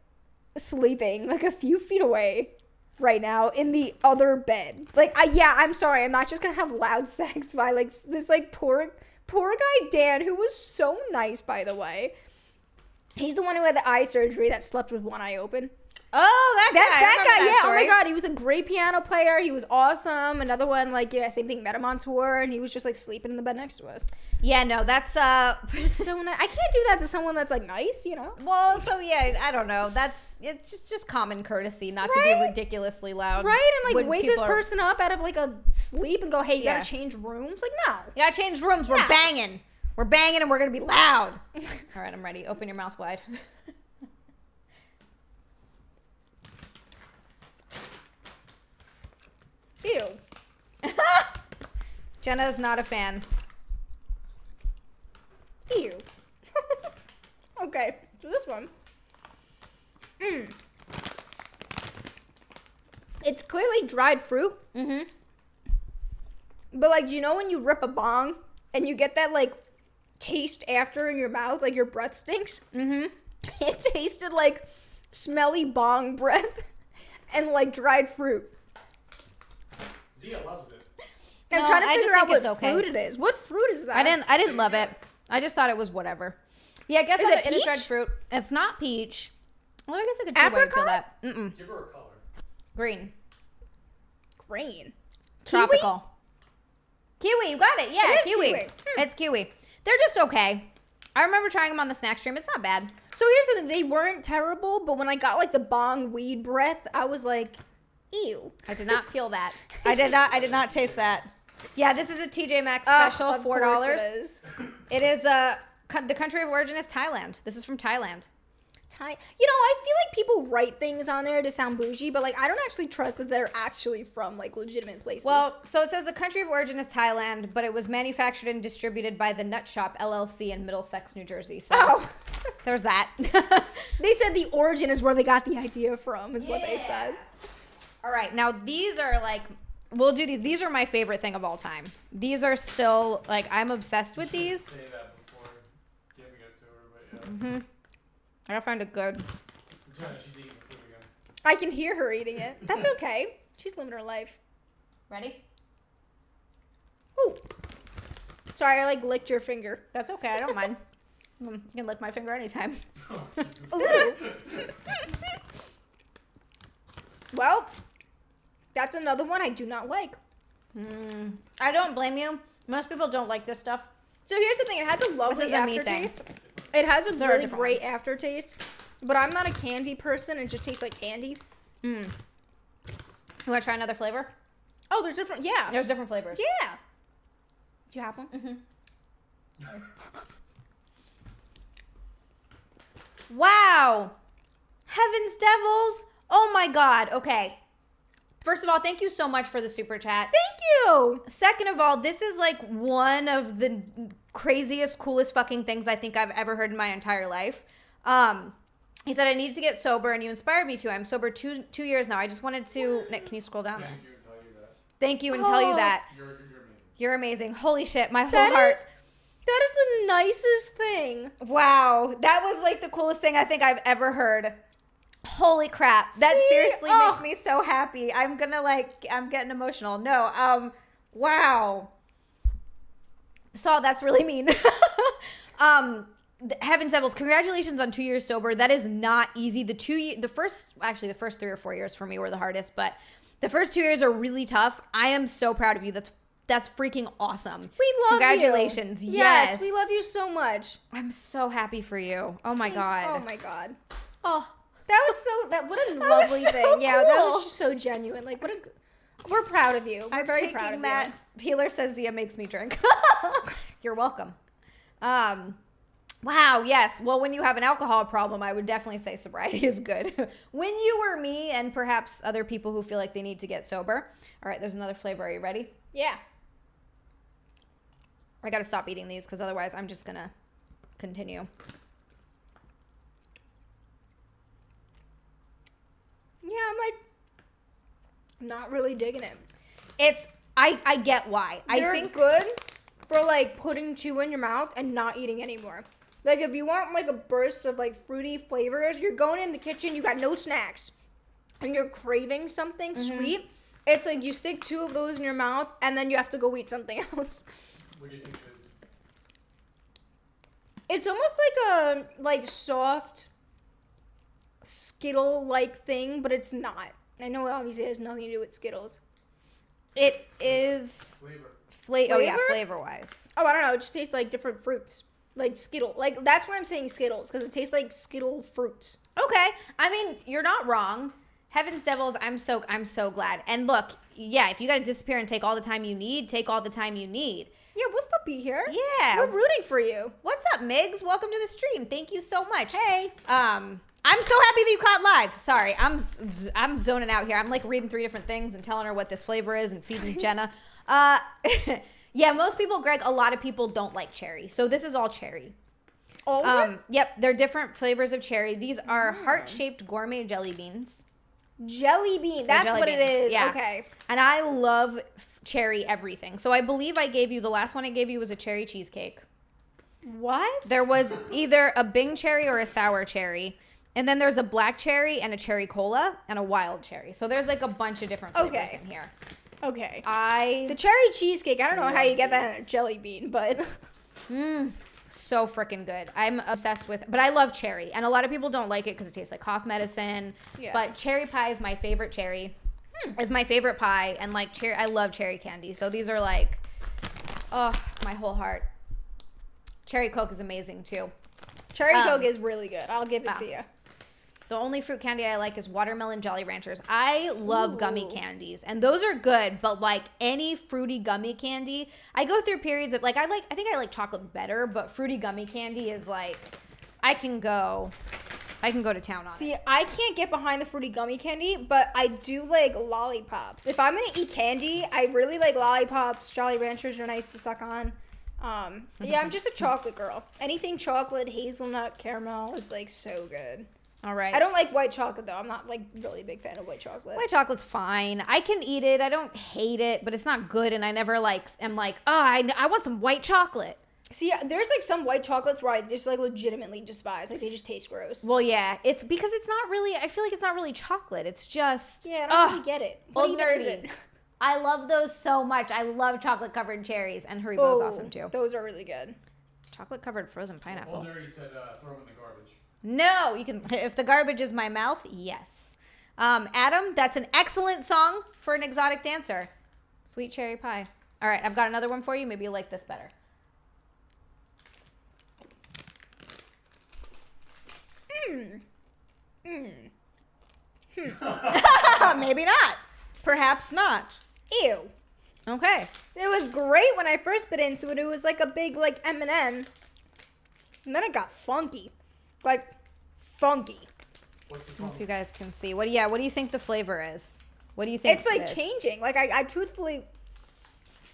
sleeping, like, a few feet away right now in the other bed. Like, I'm sorry. I'm not just going to have loud sex by, like, this, like, poor guy Dan, who was so nice, by the way. He's the one who had the eye surgery that slept with one eye open. Oh, that guy. Yeah. Story. Oh my God, he was a great piano player. He was awesome. Another one, like, same thing. Met him on tour, and he was just like sleeping in the bed next to us. Yeah, no, that's It was so nice. I can't do that to someone that's like nice, Well, so yeah, I don't know. It's just common courtesy not to be ridiculously loud. Right, and like wake this person up out of like a sleep and go, hey, you gotta change rooms. Like, no, you gotta change rooms. We're banging. We're banging, and we're gonna be loud. All right, I'm ready. Open your mouth wide. Ew. Jenna is not a fan. Ew. Okay, so this one. It's clearly dried fruit. Mm-hmm. But like, do you know when you rip a bong and you get that like taste after in your mouth, like your breath stinks? Mm-hmm. It tasted like smelly bong breath and like dried fruit. Zia loves it. I'm trying to figure out what fruit it is. What fruit is that? I didn't love it. I just thought it was whatever. Yeah, I guess it is dried fruit. It's not peach. Well, I guess I could see why you feel that. Give her a color. Green. Green. Tropical. Kiwi, you got it. Yeah, kiwi. It's kiwi. They're just okay. I remember trying them on the snack stream. It's not bad. So here's the thing. They weren't terrible, but when I got like the bong weed breath, I was like, ew. I did not feel that. I did not taste that. Yeah, this is a TJ Maxx special, $4. It is the country of origin is Thailand. This is from Thailand. You know, I feel like people write things on there to sound bougie, but like I don't actually trust that they're actually from like legitimate places. Well, so it says the country of origin is Thailand, but it was manufactured and distributed by the Nut Shop LLC in Middlesex, New Jersey. So there's that. They said the origin is where they got the idea from, is what they said. All right, now these are like, we'll do these. These are my favorite thing of all time. These are still like, I'm obsessed with these. Say that before giving it to her, but yeah. I gotta find it good. She's eating the food again. I can hear her eating it. That's okay. She's living her life. Ready? Ooh. Sorry, I like licked your finger. That's okay. I don't mind. You can lick my finger anytime. Ooh. Well, that's another one I do not like. I don't blame you. Most people don't like this stuff. So here's the thing. It has a lovely This is a me aftertaste. It has a They're really different great aftertaste, but I'm not a candy person. It just tastes like candy. You want to try another flavor? Oh, there's different. Yeah. There's different flavors. Yeah. Do you have one? Wow. Heavens Devils. Oh my God. Okay. First of all, thank you so much for the super chat. Thank you. Second of all, this is like one of the craziest, coolest fucking things I think I've ever heard in my entire life. He said, I need to get sober and you inspired me to. I'm sober 2 years now. I just wanted to... Nick, can you scroll down? Thank you and tell you that. Thank you and tell you that. You're amazing. You're amazing. Holy shit. My whole heart... That is the nicest thing. Wow. That was like the coolest thing I think I've ever heard. Holy crap. That seriously makes me so happy. I'm getting emotional. No. Wow. Saul, that's really mean. Heavens Devils, congratulations on 2 years sober. That is not easy. The first 3 or 4 years for me were the hardest, but the first 2 years are really tough. I am so proud of you. That's freaking awesome. We love Congratulations. you. Yes. We love you so much. I'm so happy for you. Oh my God. Oh my God. Oh, what a lovely thing. Cool. Yeah, that was just so genuine. Like, we're proud of you. We're very proud of that. you. Healer says Xia makes me drink. You're welcome. Wow, yes. Well, when you have an alcohol problem, I would definitely say sobriety is good. When you or me and perhaps other people who feel like they need to get sober. All right, there's another flavor. Are you ready? Yeah. I got to stop eating these because otherwise I'm just going to continue. Yeah, I'm like not really digging it. It's I get why. They're I think good for like putting 2 in your mouth and not eating anymore. Like if you want like a burst of like fruity flavors, you're going in the kitchen, you got no snacks, and you're craving something sweet. It's like you stick 2 of those in your mouth and then you have to go eat something else. What do you think it is? It's almost like a soft Skittle-like thing, but it's not. I know it obviously has nothing to do with Skittles. it is Flavor. Oh yeah, flavor-wise. Oh, I don't know. It just tastes like different fruits. Like Skittle. Like, that's why I'm saying Skittles, because it tastes like Skittle fruits. Okay. I mean, you're not wrong. Heavens Devils, I'm so glad. And look, yeah, if you got to disappear and take all the time you need, take all the time you need. Yeah, we'll still be here. Yeah. We're rooting for you. What's up, Migs? Welcome to the stream. Thank you so much. Hey. I'm so happy that you caught live. Sorry, I'm zoning out here. I'm like reading 3 different things and telling her what this flavor is and feeding Jenna. Yeah, most people, Greg, a lot of people don't like cherry. So this is all cherry. Oh, Yep, they're different flavors of cherry. These are heart-shaped gourmet jelly beans. jelly bean. That's jelly what it beans, is. yeah. Okay. And I love cherry everything. So I believe the last one I gave you was a cherry cheesecake. What? There was either a Bing cherry or a sour cherry. And then there's a black cherry and a cherry cola and a wild cherry. So there's like a bunch of different flavors in here. Okay. The The cherry cheesecake, I don't know how you get that in a jelly bean, but... So freaking good. I'm obsessed with it. But I love cherry. And a lot of people don't like it because it tastes like cough medicine. Yeah. But cherry pie is my favorite cherry. It's my favorite pie. And like cherry, I love cherry candy. So these are like, oh, my whole heart. Cherry Coke is amazing too. Cherry Coke is really good. I'll give it to you. The only fruit candy I like is watermelon Jolly Ranchers. I love gummy candies, and those are good, but like any fruity gummy candy, I go through periods of like I think I like chocolate better, but fruity gummy candy is like I can go to town on it. See, I can't get behind the fruity gummy candy, but I do like lollipops. If I'm gonna eat candy, I really like lollipops. Jolly Ranchers are nice to suck on. Yeah, I'm just a chocolate girl. Anything chocolate, hazelnut, caramel is like so good. All right. I don't like white chocolate though. I'm not like really a big fan of white chocolate. White chocolate's fine. I can eat it. I don't hate it, but it's not good. And I never like am like, oh, I want some white chocolate. See, there's like some white chocolates where I just like legitimately despise. Like they just taste gross. Well, yeah, it's because it's not really. I feel like it's not really chocolate. It's just I don't really get it. What old nerdy. I love those so much. I love chocolate covered cherries, and Haribo's awesome too. Those are really good. Chocolate covered frozen pineapple. Old nerdy said throw them in the garbage. No, you can. If the garbage is my mouth, yes. Adam, that's an excellent song for an exotic dancer. Sweet cherry pie. All right, I've got another one for you. Maybe you like this better. Maybe not. Perhaps not. Ew. Okay. It was great when I first bit into it. It was like a big like M&M. And then it got funky. Like, funky. I don't know if you guys can see. What do you think the flavor is? What do you think it's like changing. Like, I truthfully,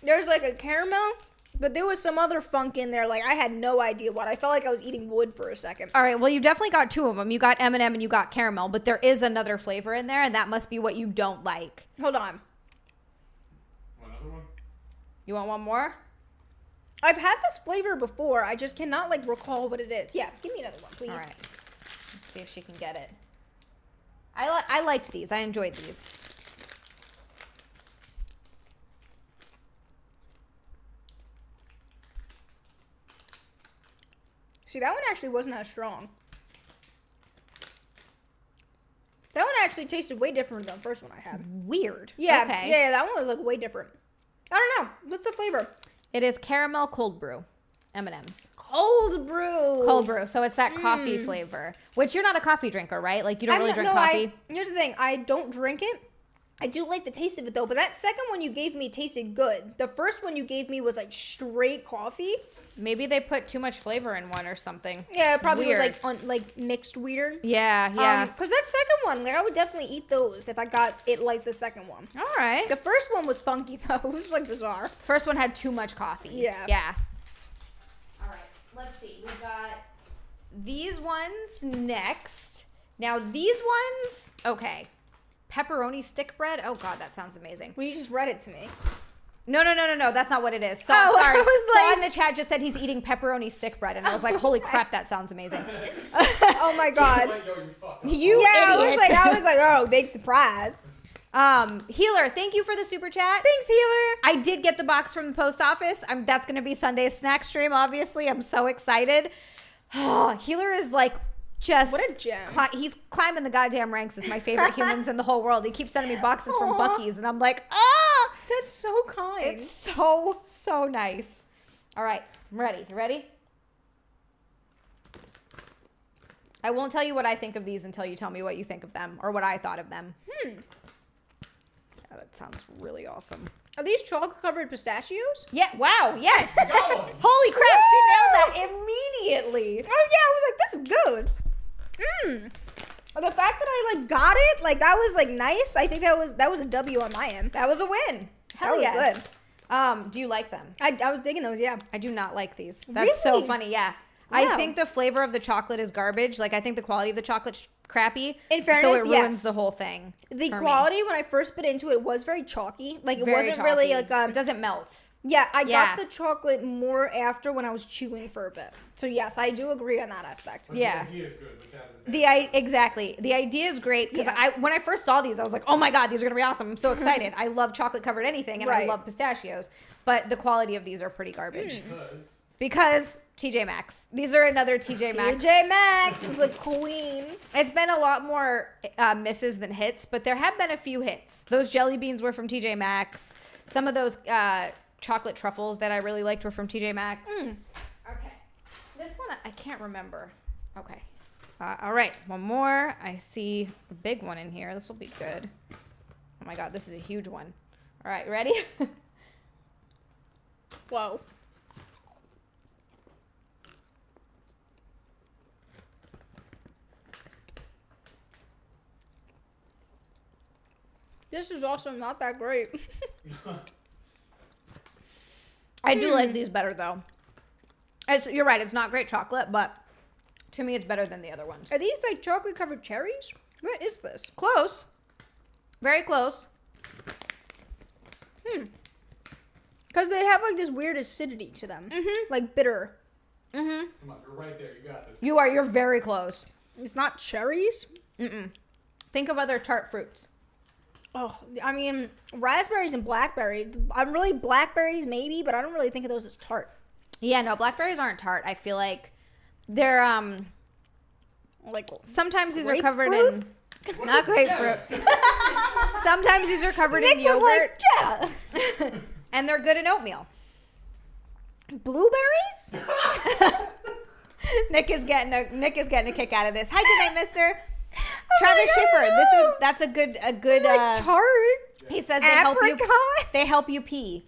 there's like a caramel, but there was some other funk in there. Like, I had no idea what. I felt like I was eating wood for a second. All right, well, you definitely got two of them. You got M&M and you got caramel, but there is another flavor in there, and that must be what you don't like. Hold on. Another one? You want one more? I've had this flavor before. I just cannot, like, recall what it is. Yeah, give me another one, please. All right. Let's see if she can get it. I liked these. I enjoyed these. See, that one actually wasn't as strong. That one actually tasted way different than the first one I had. Weird. Yeah, okay. Yeah, that one was, like, way different. I don't know. What's the flavor? It is caramel cold brew M&Ms. Cold brew. Cold brew. So it's that coffee flavor, which you're not a coffee drinker, right? Like you don't really drink coffee. Here's the thing. I don't drink it. I do like the taste of it though, but that second one you gave me tasted good. The first one you gave me was like straight coffee. Maybe they put too much flavor in one or something. Yeah, it probably was like mixed weird. Yeah, yeah. Because that second one, like I would definitely eat those if I got it like the second one. All right. The first one was funky though. It was like bizarre. First one had too much coffee. Yeah. Yeah. All right. Let's see. We've got these ones next. Now these ones, okay. Pepperoni stick bread. Oh God, that sounds amazing. Well, you just read it to me. No. That's not what it is. So sorry. I was like... in the chat just said he's eating pepperoni stick bread, and I was like, holy crap, that sounds amazing. Oh my God. Like, yo, you fucked up. You idiot. I was like, oh, big surprise. Healer, thank you for the super chat. Thanks, Healer. I did get the box from the post office. That's going to be Sunday's snack stream, obviously. I'm so excited. Healer is like just... What a gem. He's climbing the goddamn ranks as my favorite humans in the whole world. He keeps sending me boxes from Buc-ee's, and I'm like, That's so kind. It's so nice. All right, I'm ready. You ready? I won't tell you what I think of these until you tell me what you think of them or what I thought of them. Yeah, that sounds really awesome. Are these chocolate-covered pistachios? Yeah. Wow. Yes. No. Holy crap! She nailed that immediately. Oh yeah, I was like, this is good. The fact that I like got it, like that was like nice. I think that was a W on my end. That was a win. Hell was yes. good. Do you like them? I was digging those. Yeah. I do not like these. That's so Really? funny. Yeah. Wow. I think the flavor of the chocolate is garbage. Like I think the quality of the chocolate's crappy. In fairness, so it ruins yes. the whole thing. The for quality me. when I first bit into it was very chalky. Like it Very wasn't chalky. really like It doesn't melt. Yeah, I Yeah. got the chocolate more after when I was chewing for a bit. So yes, I do agree on that aspect. But Yeah. The idea is good, but that is bad. Exactly. The idea is great because Yeah. when I first saw these, I was like, oh my God, these are gonna be awesome. I'm so excited. I love chocolate covered anything and I Right. love pistachios. But the quality of these are pretty garbage. Because Because TJ Maxx. These are another TJ Maxx. TJ Maxx, the queen. It's been a lot more misses than hits, but there have been a few hits. Those jelly beans were from TJ Maxx. Some of those chocolate truffles that I really liked were from TJ Maxx. Okay. This one, I can't remember. Okay. All right. One more. I see a big one in here. This will be good. Oh, my God. This is a huge one. All right. Ready? Whoa. This is also not that great. I do like these better, though. You're right. It's not great chocolate, but to me, it's better than the other ones. Are these like chocolate-covered cherries? What is this? Close. Very close. Because they have like this weird acidity to them. Like bitter. Come on, you're right there. You got this. You're very close. It's not cherries? Think of other tart fruits. Oh, I mean, raspberries and blackberries. I'm really blackberries maybe, but I don't really think of those as tart. Yeah, no, blackberries aren't tart. I feel like they're Like sometimes these are covered in not grapefruit. Sometimes these are covered in Nick was yogurt. like, yeah. And they're good in oatmeal. Blueberries? Nick is getting a kick out of this. Hi, good night, mister. Travis Schiffer. That's a good like tart. He says Apricot? they help you pee.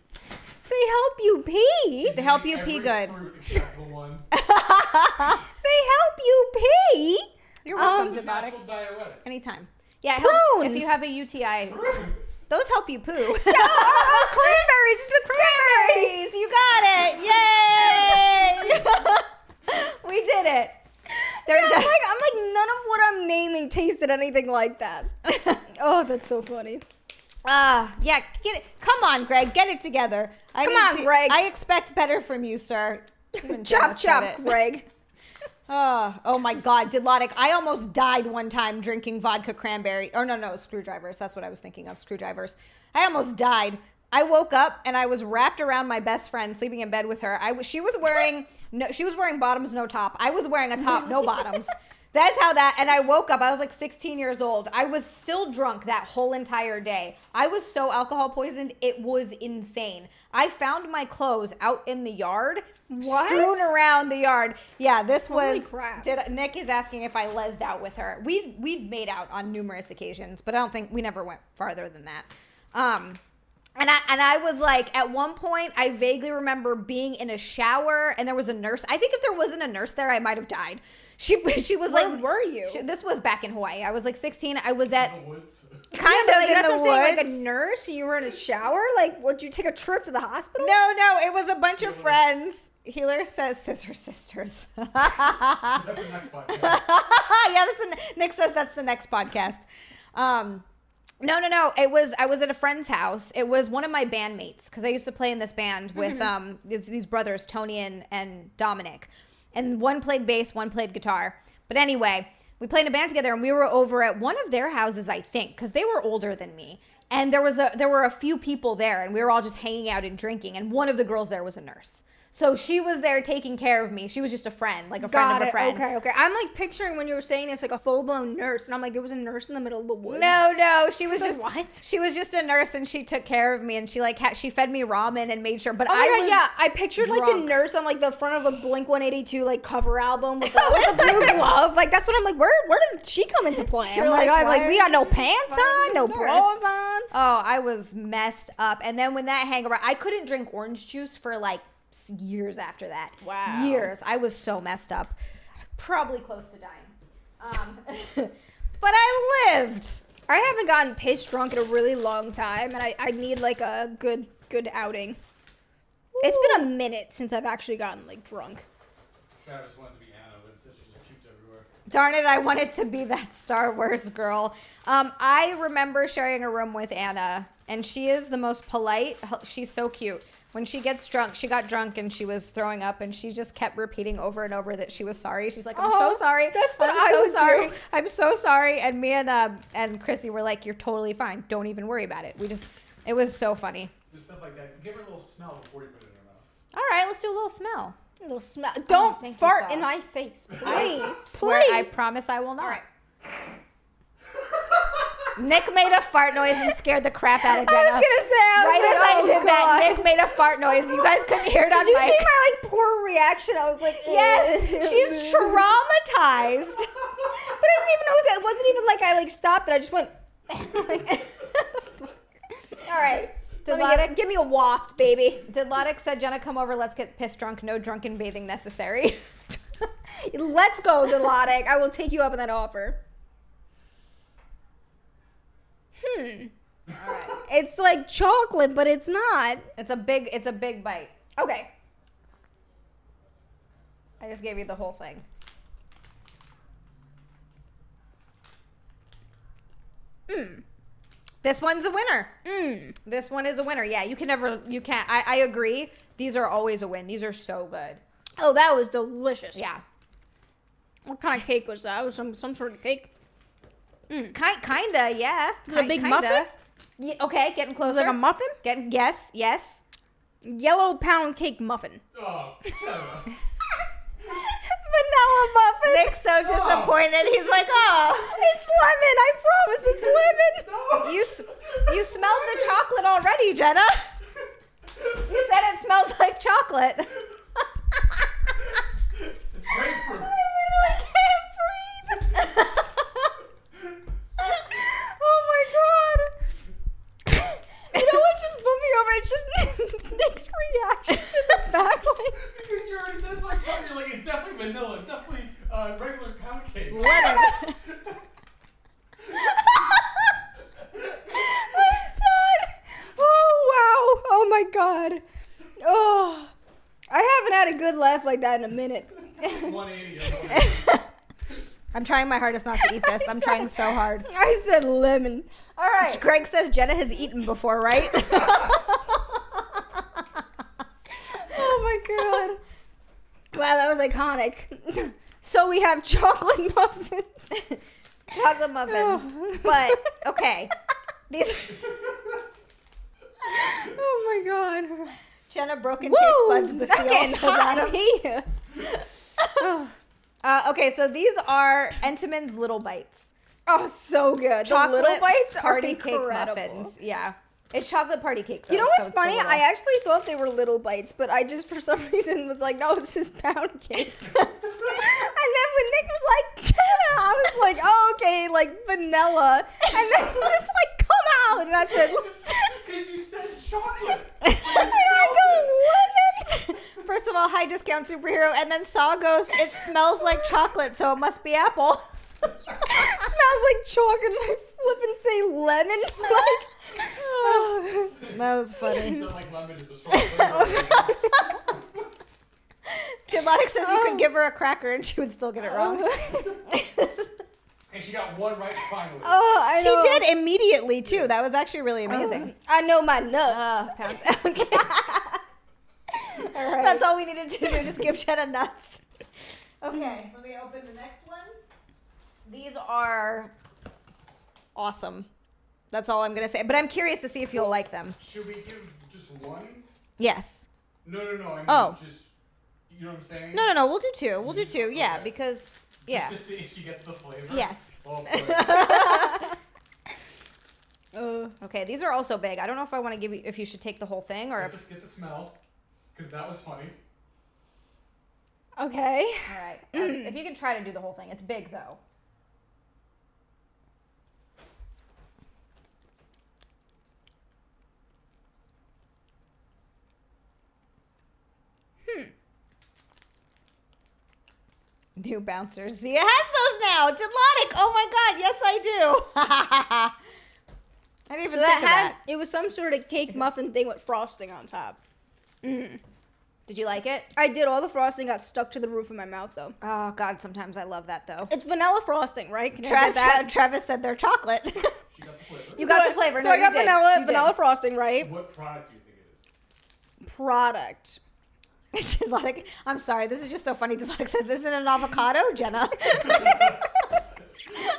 They help you pee. They help you pee good. Fruit except the one. They help you pee. You're welcome, It's a Zabotic. natural diuretic. Anytime. Yeah, it helps if Prunes. you have a UTI. Fruits. Those help you poo. Oh, cranberries. It's a cranberry. You got it. Yay. We did it. I'm like none of what I'm naming tasted anything like that. Oh, that's so funny. Yeah, get it. Come on, Greg, get it together. Greg. I expect better from you, sir. Even Chop, Jenna said it. Greg. Oh my God, Dilotic. I almost died one time drinking vodka cranberry. Or no, screwdrivers. That's what I was thinking of, screwdrivers. I almost died. I woke up and I was wrapped around my best friend, sleeping in bed with her. She was wearing bottoms, no top. I was wearing a top, no bottoms. That's how that, and I woke up, I was like 16 years old. I was still drunk that whole entire day. I was so alcohol poisoned, it was insane. I found my clothes out in the yard, strewn around the yard. Yeah, this Holy was, crap. Nick is asking if I lesed out with her. We'd made out on numerous occasions, but I don't think, we never went farther than that. And I was like, at one point, I vaguely remember being in a shower and there was a nurse. I think if there wasn't a nurse there, I might have died. She was Where like, were you? This was back in Hawaii. I was like 16. I was at In the woods. kind But of like, in that's the what I'm woods. saying, like a nurse. You were in a shower. Like, would you take a trip to the hospital? No, it was a bunch of friends. Healer says sisters. That's the next podcast. Yeah, Nick says that's the next podcast. No. I was at a friend's house. It was one of my bandmates because I used to play in this band with these brothers, Tony and Dominic. And one played bass, one played guitar. But anyway, we played in a band together and we were over at one of their houses, I think, because they were older than me. And there were a few people there and we were all just hanging out and drinking. And one of the girls there was a nurse. So she was there taking care of me. She was just a friend, like a friend of a friend. Okay. I'm like picturing when you were saying this like a full-blown nurse, and I'm like, there was a nurse in the middle of the woods. No, she was So just what? She was just a nurse, and she took care of me, and she like she fed me ramen and made sure. But Oh my God, was yeah, I pictured like the drunk. nurse on like the front of a Blink-182 like cover album with the blue glove. Like that's what I'm like. Where did she come into play? You're I'm like, like, why we got no pants why on, no is it bras nurse? on. Oh, I was messed up. And then when that hangover, I couldn't drink orange juice for like years after that. Wow. Years. I was so messed up. Probably close to dying. But I lived. I haven't gotten pissed drunk in a really long time, and I need like a good outing. It's been a minute since I've actually gotten like drunk. Travis wanted to be Anna, but instead she just puked everywhere. Darn it, I wanted to be that Star Wars girl. I remember sharing a room with Anna, and she is the most polite. She's so cute. When she gets drunk, she got drunk and she was throwing up, and she just kept repeating over and over that she was sorry. She's like, I'm so sorry. That's what I'm I so would sorry. do. I'm so sorry. And me and Chrissy were like, you're totally fine. Don't even worry about it. It was so funny. Just stuff like that. Give her a little smell before you put it in her mouth. All right, let's do a little smell. Little smell. Don't fart you, in my face, please. I promise I will not. All right. Nick made a fart noise and scared the crap out of Jenna. I was gonna say, I did that, Nick made a fart noise. You guys couldn't hear it on mic. Did you see my like poor reaction? I was like, yes, she's traumatized. But I didn't even know that. It wasn't even like I like stopped it. I just went. All right. Give me a waft, baby. Did Lodic said, Jenna, come over. Let's get pissed drunk. No drunken bathing necessary. Let's go, Dilotic. I will take you up on that offer. All right. It's like chocolate, but it's not. It's a big bite. Okay. I just gave you the whole thing. This one's a winner. This one is a winner. Yeah, you can't. I agree. These are always a win. These are so good. Oh, that was delicious. Yeah. What kind of cake was that? It was some sort of cake? Kinda, yeah. Is it a big muffin? Yeah, okay, getting closer. Like a muffin? Yes. Yellow pound cake muffin. Oh, shut up. Vanilla muffin. Nick's so disappointed. He's like, oh, it's lemon. I promise it's lemon. No. You smelled the chocolate already, Jenna. You said it smells like chocolate. It's grapefruit. I literally can't breathe. Oh my god. You know what just put me over? It's just Nick's reaction to the back. Because you already said it's like chocolate. You're like, it's definitely vanilla. It's definitely regular pound cake. Lemon. I'm done. Oh wow. Oh my god. Oh, I haven't had a good laugh like that in a minute. 180. I'm trying my hardest not to eat this. I'm trying so hard. I said lemon. All right. Greg says Jenna has eaten before, right? Oh my god. Wow, that was iconic. So we have chocolate muffins. Chocolate muffins. But, okay. These. Oh my god. Jenna broken taste buds Bastille says Oh. Okay, so these are Entenmann's Little Bites. Oh, so good. Chocolate the little bites party are cake incredible. muffins. Yeah. It's chocolate party cake, though. You know so what's it's funny? a little- I actually thought they were little bites, but I just, for some reason, was like, no, this is pound cake. And then when Nick was like, Jenna, I was like, oh, okay, like vanilla. And then he was like, come out. And I said, Because you said chocolate. and I go, lemon. First of all, high discount superhero, and then Saw goes, it smells like chocolate, so it must be apple. Smells like chocolate. And I flip and say lemon. Like, oh. That was funny. It's not like lemon is a strong flavor. Diplomatic says you could give her a cracker and she would still get it wrong. And she got one right finally. Oh, I know. She did immediately, too. That was actually really amazing. I know my nuts. Pounds. Okay. All right. That's all we needed to do, just give Jenna nuts. Okay, let me open the next one. These are awesome. That's all I'm going to say. But I'm curious to see if you'll like them. Should we give just one? Yes. No. I mean, just, you know what I'm saying? No. We'll do two. We'll do two. Yeah, Okay. because, yeah. Just to see if she gets the flavor? Yes. Oh, boy. Okay, these are also big. I don't know if I want to give you, if you should take the whole thing or Just get the smell, because that was funny. Okay. All right. If you can try to do the whole thing. It's big, though. New bouncers. Xia has those now. Didlotic. Oh my god. Yes, I do. I didn't even think of that. It was some sort of cake muffin thing with frosting on top. Did you like it? I did. All the frosting got stuck to the roof of my mouth, though. Oh god, sometimes I love that though. It's vanilla frosting, right? Can I get that? Travis said they're chocolate. She got the flavor. You got the flavor. So No, I got you did. vanilla You frosting, right? What product do you think it is? Product. did. Didlotic, I'm sorry. This is just so funny. Didlotic says, "Isn't it an avocado, Jenna?"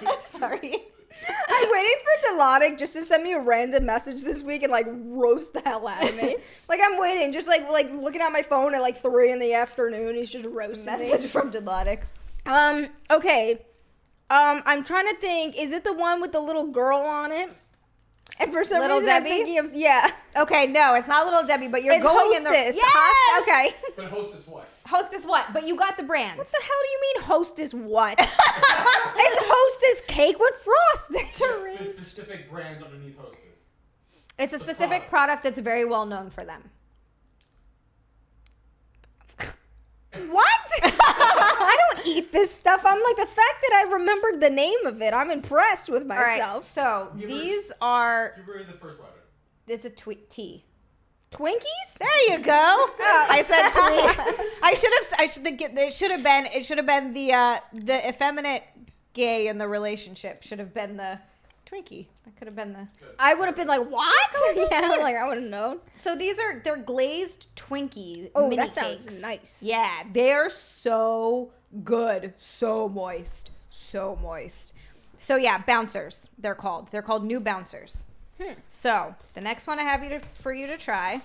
I'm sorry. I waiting for Dilotic just to send me a random message this week and like roast the hell out of me. Like I'm waiting, just like looking at my phone at like 3 in the afternoon. He's just roasting me. Message from Dilotic. Okay. I'm trying to think. Is it the one with the little girl on it? And for some Little reason, Debbie? I'm thinking of Okay, no, it's not Little Debbie, but you're it's going Hostess. in the yes. Okay. But Hostess what? Hostess what? But you got the brands. What the hell do you mean Hostess what? It's Hostess cake with frosting. The specific brand underneath Hostess. It's a specific product that's very well known for them. What? I don't eat this stuff. I'm like, the fact that I remembered the name of it, I'm impressed with myself. All right, so these are... You read the first letter. It's a T. Twinkies? There you go. I said tweet. It should have been the effeminate gay in the relationship should have been the Twinkie. That could have been the... I would have been like, what? Yeah, like I would have known. So they're glazed Twinkies. Oh, mini that sounds cakes. nice. Yeah, they're so good. So moist. So moist. So yeah, bouncers, they're called. They're called new bouncers. So the next one I have for you to try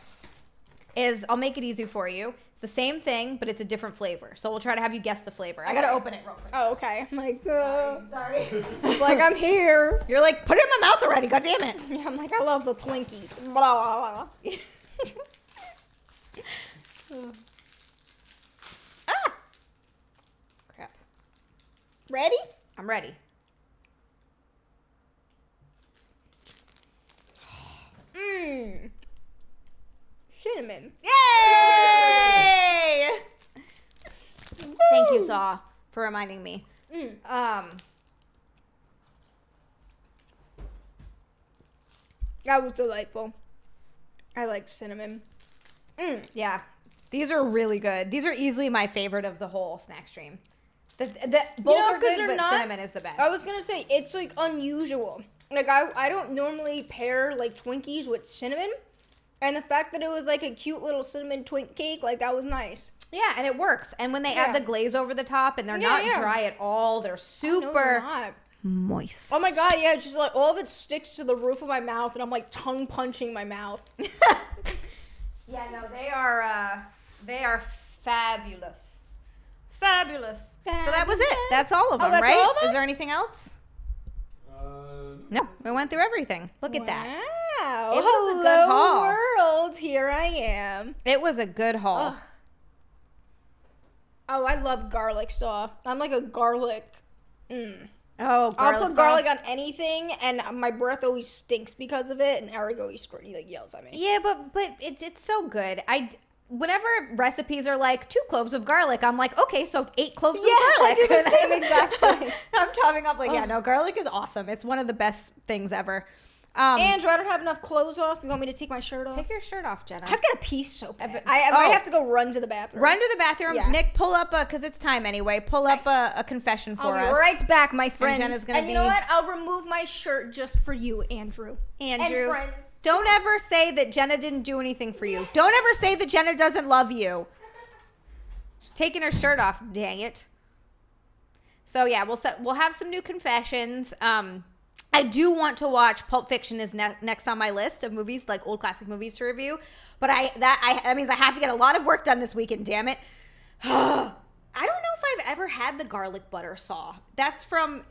is, I'll make it easy for you. It's the same thing, but it's a different flavor. So we'll try to have you guess the flavor. I gotta open it real quick. Oh, okay. I'm like, Sorry. like I'm here. You're like, put it in my mouth already, god damn it. Yeah, I'm like, I love the Twinkies. Blah, blah, blah. Ah! Crap. Ready? I'm ready. Mmm. Cinnamon. Yay! Thank you, Saw, for reminding me. That was delightful. I like cinnamon. Yeah, these are really good. These are easily my favorite of the whole snack stream. Both are good, but cinnamon is the best. I was gonna say, it's like unusual. Like I don't normally pair like Twinkies with cinnamon, and the fact that it was like a cute little cinnamon twink cake, like that was nice. Yeah, and it works. And when they add the glaze over the top, and they're not dry at all, they're super moist. Oh my god, yeah, it's just like all of it sticks to the roof of my mouth, and I'm like tongue punching my mouth. Yeah, no, they are fabulous. Fabulous. So that was it. That's all of them, that's right? all of them? Is there anything else? No, we went through everything. Look at that. Wow. It was a good haul. World, here I am. It was a good haul. Oh, I love garlic saw. I'm like a garlic. Oh, I'll put garlic on anything, and my breath always stinks because of it, and Eric always yells at me. Yeah, but it's so good. Whenever recipes are like 2 cloves of garlic, I'm like, okay, so 8 cloves of garlic. I do the same exact thing. I'm topping up like, yeah, no, garlic is awesome. It's one of the best things ever. Andrew, I don't have enough clothes off. You want me to take my shirt off? Take your shirt off, Jenna. I've got to pee so bad. I might have to go run to the bathroom. Run to the bathroom. Yeah. Nick, pull up because it's time anyway. Pull up a confession for us. I'll be right back, my friends. And Jenna's gonna you know what? I'll remove my shirt just for you, Andrew. Andrew, and friends. Don't ever say that Jenna didn't do anything for you. Don't ever say that Jenna doesn't love you. She's taking her shirt off, dang it. So yeah, we'll have some new confessions. I do want to watch Pulp Fiction is next on my list of movies, like old classic movies to review. But that means I have to get a lot of work done this weekend, damn it. I don't know if I've ever had the garlic butter saw. That's from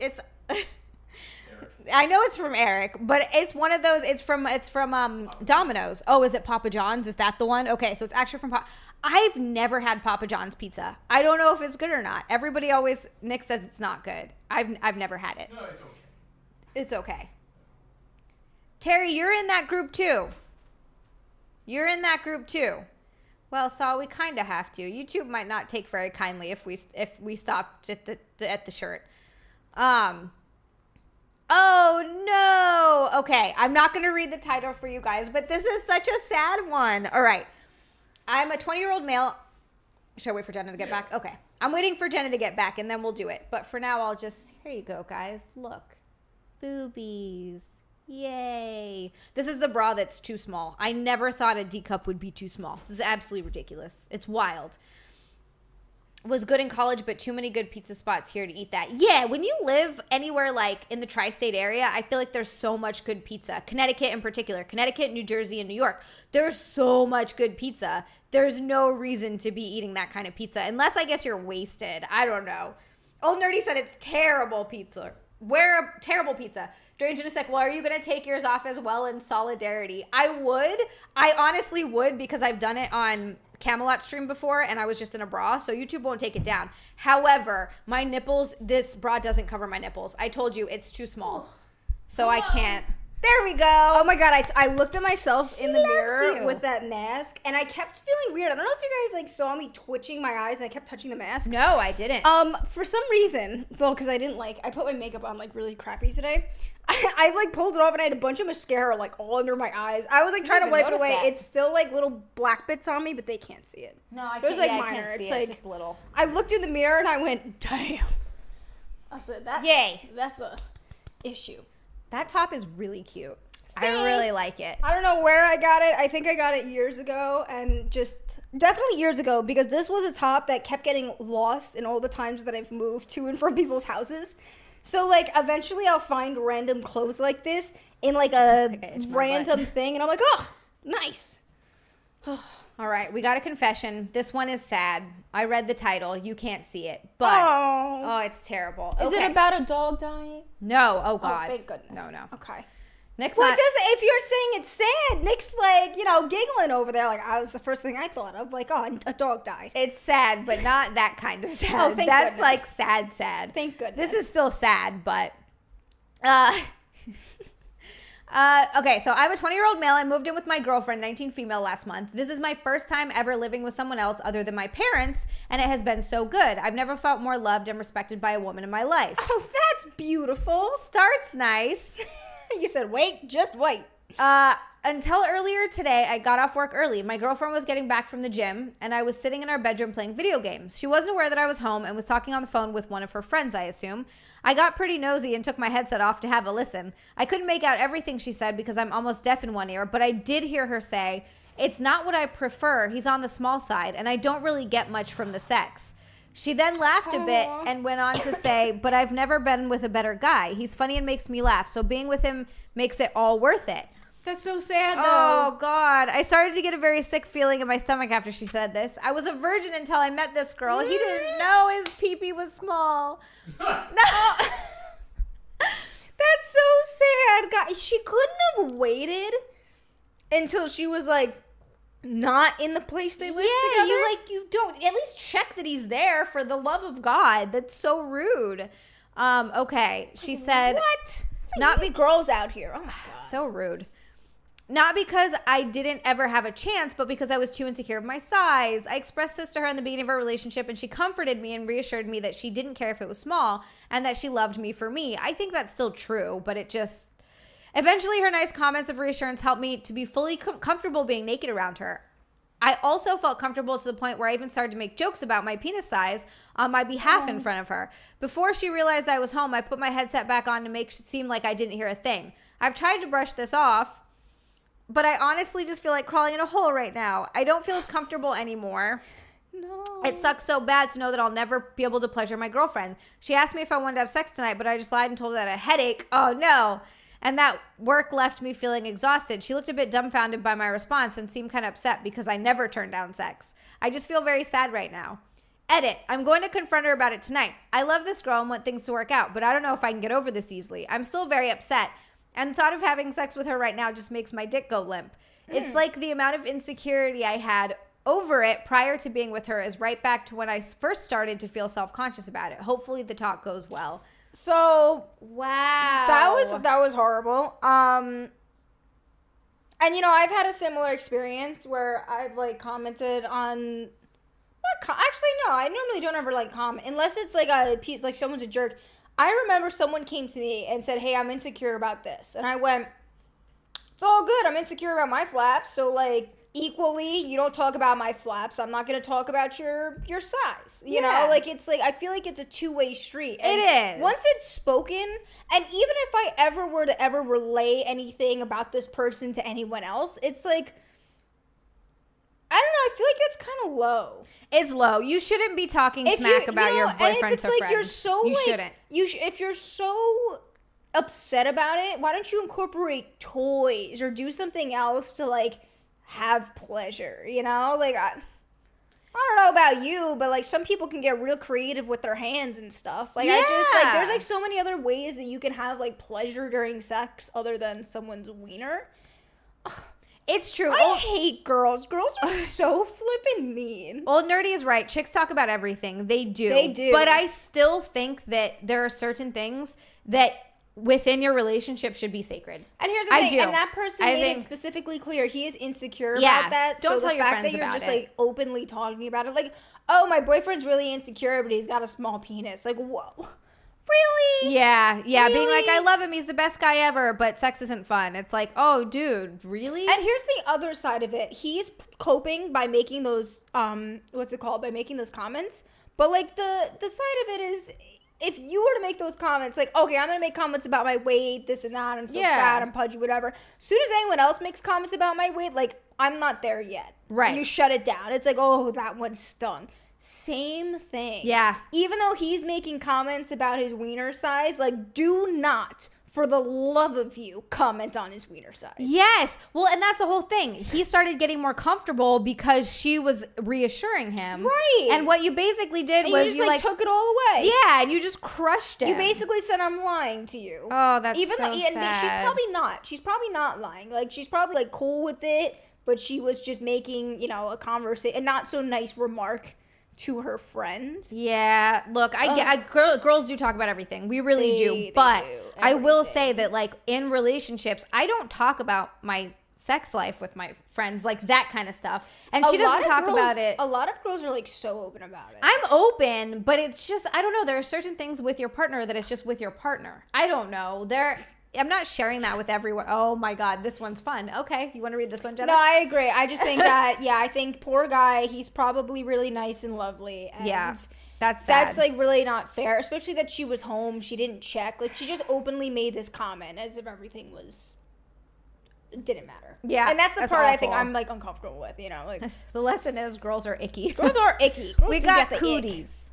I know it's from Eric, but it's one of those. It's from Domino's. Oh, is it Papa John's? Is that the one? Okay, so it's actually from I've never had Papa John's pizza. I don't know if it's good or not. Everybody always, Nick says it's not good. I've never had it. No, it's okay. It's okay. Terry, you're in that group too. You're in that group too. Well, Saul, we kind of have to. YouTube might not take very kindly if we stopped at the shirt. Oh no. Okay, I'm not going to read the title for you guys, but this is such a sad one. All right. I'm a 20-year-old male. Should I wait for Jenna to get back? Okay. I'm waiting for Jenna to get back, and then we'll do it. But for now, I'll just... Here you go, guys. Look. Boobies. Yay. This is the bra that's too small. I never thought a D cup would be too small. This is absolutely ridiculous. It's wild. was good in college, but too many good pizza spots here to eat that. Yeah, when you live anywhere like in the tri-state area, I feel like there's so much good pizza. Connecticut in particular. Connecticut, New Jersey, and New York. There's so much good pizza. There's no reason to be eating that kind of pizza. Unless, I guess, you're wasted. I don't know. Old Nerdy said it's terrible pizza. Wear a terrible pizza. Strange in a sec. Well, are you going to take yours off as well in solidarity? I would. I honestly would, because I've done it on Camelot stream before and I was just in a bra, so YouTube won't take it down. However, my nipples, this bra doesn't cover my nipples. I told you it's too small, so I can't. There we go. Oh my God, I looked at myself in the mirror with that mask and I kept feeling weird. I don't know if you guys like saw me twitching my eyes and I kept touching the mask. No, I didn't. For some reason, well, because I put my makeup on like really crappy today. I like pulled it off and I had a bunch of mascara like all under my eyes. I was like trying to wipe it away. It's still like little black bits on me, but they can't see it. No, I can't. Like minor. I can't see it's it. Like, it's just little. I looked in the mirror and I went, damn. I said, that's a issue. That top is really cute. I really like it. I don't know where I got it. I think I got it years ago and just definitely years ago, because this was a top that kept getting lost in all the times that I've moved to and from people's houses. So like eventually I'll find random clothes like this in like a random thing and I'm like, oh, nice. All right, we got a confession. This one is sad. I read the title. You can't see it, but oh it's terrible. Is it about a dog dying? No. Oh God. Oh, thank goodness. No. Okay. Nick's well, just if you're saying it's sad, Nick's like, giggling over there. Like, I was the first thing I thought of. Like, oh, a dog died. It's sad, but not that kind of sad. Oh, thank That's goodness. like sad. Thank goodness. This is still sad, but okay, so I'm a 20-year-old male. I moved in with my girlfriend, 19 female, last month. This is my first time ever living with someone else other than my parents, and it has been so good. I've never felt more loved and respected by a woman in my life. Oh, that's beautiful. Starts nice. You said, wait, just wait. Until earlier today, I got off work early. My girlfriend was getting back from the gym, and I was sitting in our bedroom playing video games. She wasn't aware that I was home and was talking on the phone with one of her friends, I assume. I got pretty nosy and took my headset off to have a listen. I couldn't make out everything she said because I'm almost deaf in one ear, but I did hear her say, "It's not what I prefer. He's on the small side, and I don't really get much from the sex." She then laughed a bit and went on to say, "But I've never been with a better guy. He's funny and makes me laugh, so being with him makes it all worth it." That's so sad, though. Oh, God. I started to get a very sick feeling in my stomach after she said this. I was a virgin until I met this girl. He didn't know his pee-pee was small. No. That's so sad. God, she couldn't have waited until she was, like, not in the place they lived together. You don't at least check that he's there, for the love of God. That's so rude. Okay. She said, what? Not be girls out here. Oh my God. So rude. Not because I didn't ever have a chance, but because I was too insecure of my size. I expressed this to her in the beginning of our relationship, and she comforted me and reassured me that she didn't care if it was small and that she loved me for me. I think that's still true, but it just... Eventually, her nice comments of reassurance helped me to be fully comfortable being naked around her. I also felt comfortable to the point where I even started to make jokes about my penis size on my behalf in front of her. Before she realized I was home, I put my headset back on to make it seem like I didn't hear a thing. I've tried to brush this off, but I honestly just feel like crawling in a hole right now. I don't feel as comfortable anymore. No. It sucks so bad to know that I'll never be able to pleasure my girlfriend. She asked me if I wanted to have sex tonight, but I just lied and told her that I had a headache. Oh, no. And that work left me feeling exhausted. She looked a bit dumbfounded by my response and seemed kind of upset because I never turned down sex. I just feel very sad right now. Edit. I'm going to confront her about it tonight. I love this girl and want things to work out, but I don't know if I can get over this easily. I'm still very upset, and the thought of having sex with her right now just makes my dick go limp. It's like the amount of insecurity I had over it prior to being with her is right back to when I first started to feel self-conscious about it. Hopefully the talk goes well. So wow, that was horrible. And I've had a similar experience where I've like commented on. Actually, no, I normally don't ever like comment unless it's like a piece, like someone's a jerk. I remember someone came to me and said, "Hey, I'm insecure about this," and I went, "It's all good. I'm insecure about my flaps, so like." Equally, you don't talk about my flaps. I'm not going to talk about your size. You know, like it's like I feel like it's a two-way street. And it is. Once it's spoken, and even if I ever were to ever relay anything about this person to anyone else, it's like I don't know. I feel like that's kind of low. It's low. You shouldn't be talking smack about your boyfriend to friends. You're so, you shouldn't. If you're so upset about it, why don't you incorporate toys or do something else to like have pleasure, you know? Like I don't know about you, but like some people can get real creative with their hands and stuff. Like I just like there's like so many other ways that you can have like pleasure during sex other than someone's wiener. It's true. I hate girls. Girls are so flippin' mean. Old Nerdy is right. Chicks talk about everything. They do. They do. But I still think that there are certain things that within your relationship should be sacred. And here's the thing, and that person made it specifically clear. He is insecure about that. Don't tell your friends about it. The fact that you're just like openly talking about it, like, oh, my boyfriend's really insecure, but he's got a small penis. Like, whoa. Really? Yeah. Really? Being like, I love him, he's the best guy ever, but sex isn't fun. It's like, oh, dude, really? And here's the other side of it. He's coping by making those, by making those comments. But, like, the side of it is, if you were to make those comments, like, okay, I'm going to make comments about my weight, this and that, I'm so fat, I'm pudgy, whatever. As soon as anyone else makes comments about my weight, like, I'm not there yet. Right. You shut it down. It's like, oh, that one stung. Same thing. Yeah. Even though he's making comments about his wiener size, like, do not, for the love of you, comment on his wiener size. Yes. Well, and that's the whole thing. He started getting more comfortable because she was reassuring him. Right. And what you basically did and was you just, took it all away. Yeah, and you just crushed him. You basically said, I'm lying to you. Oh, that's Even so though, sad. She's probably not. She's probably not lying. Like, she's probably, like, cool with it, but she was just making, you know, a not so nice remark to her friend. Yeah, look, girls do talk about everything. We really do. But I will say that, like, in relationships, I don't talk about my sex life with my friends, like that kind of stuff. And she doesn't talk about it. A lot of girls are, like, so open about it. I'm open, but it's just, I don't know. There are certain things with your partner that it's just with your partner. I don't know. I'm not sharing that with everyone. Oh my God, this one's fun. Okay, you want to read this one, Jenna? No, I agree. I just think that, I think poor guy, he's probably really nice and lovely. And that's sad. That's, like, really not fair, especially that she was home. She didn't check. Like, she just openly made this comment as if everything didn't matter. Yeah. And that's the part awful. I think I'm, like, uncomfortable with, you know? Like, the lesson is girls are icky. Girls are icky. Girls we got cooties.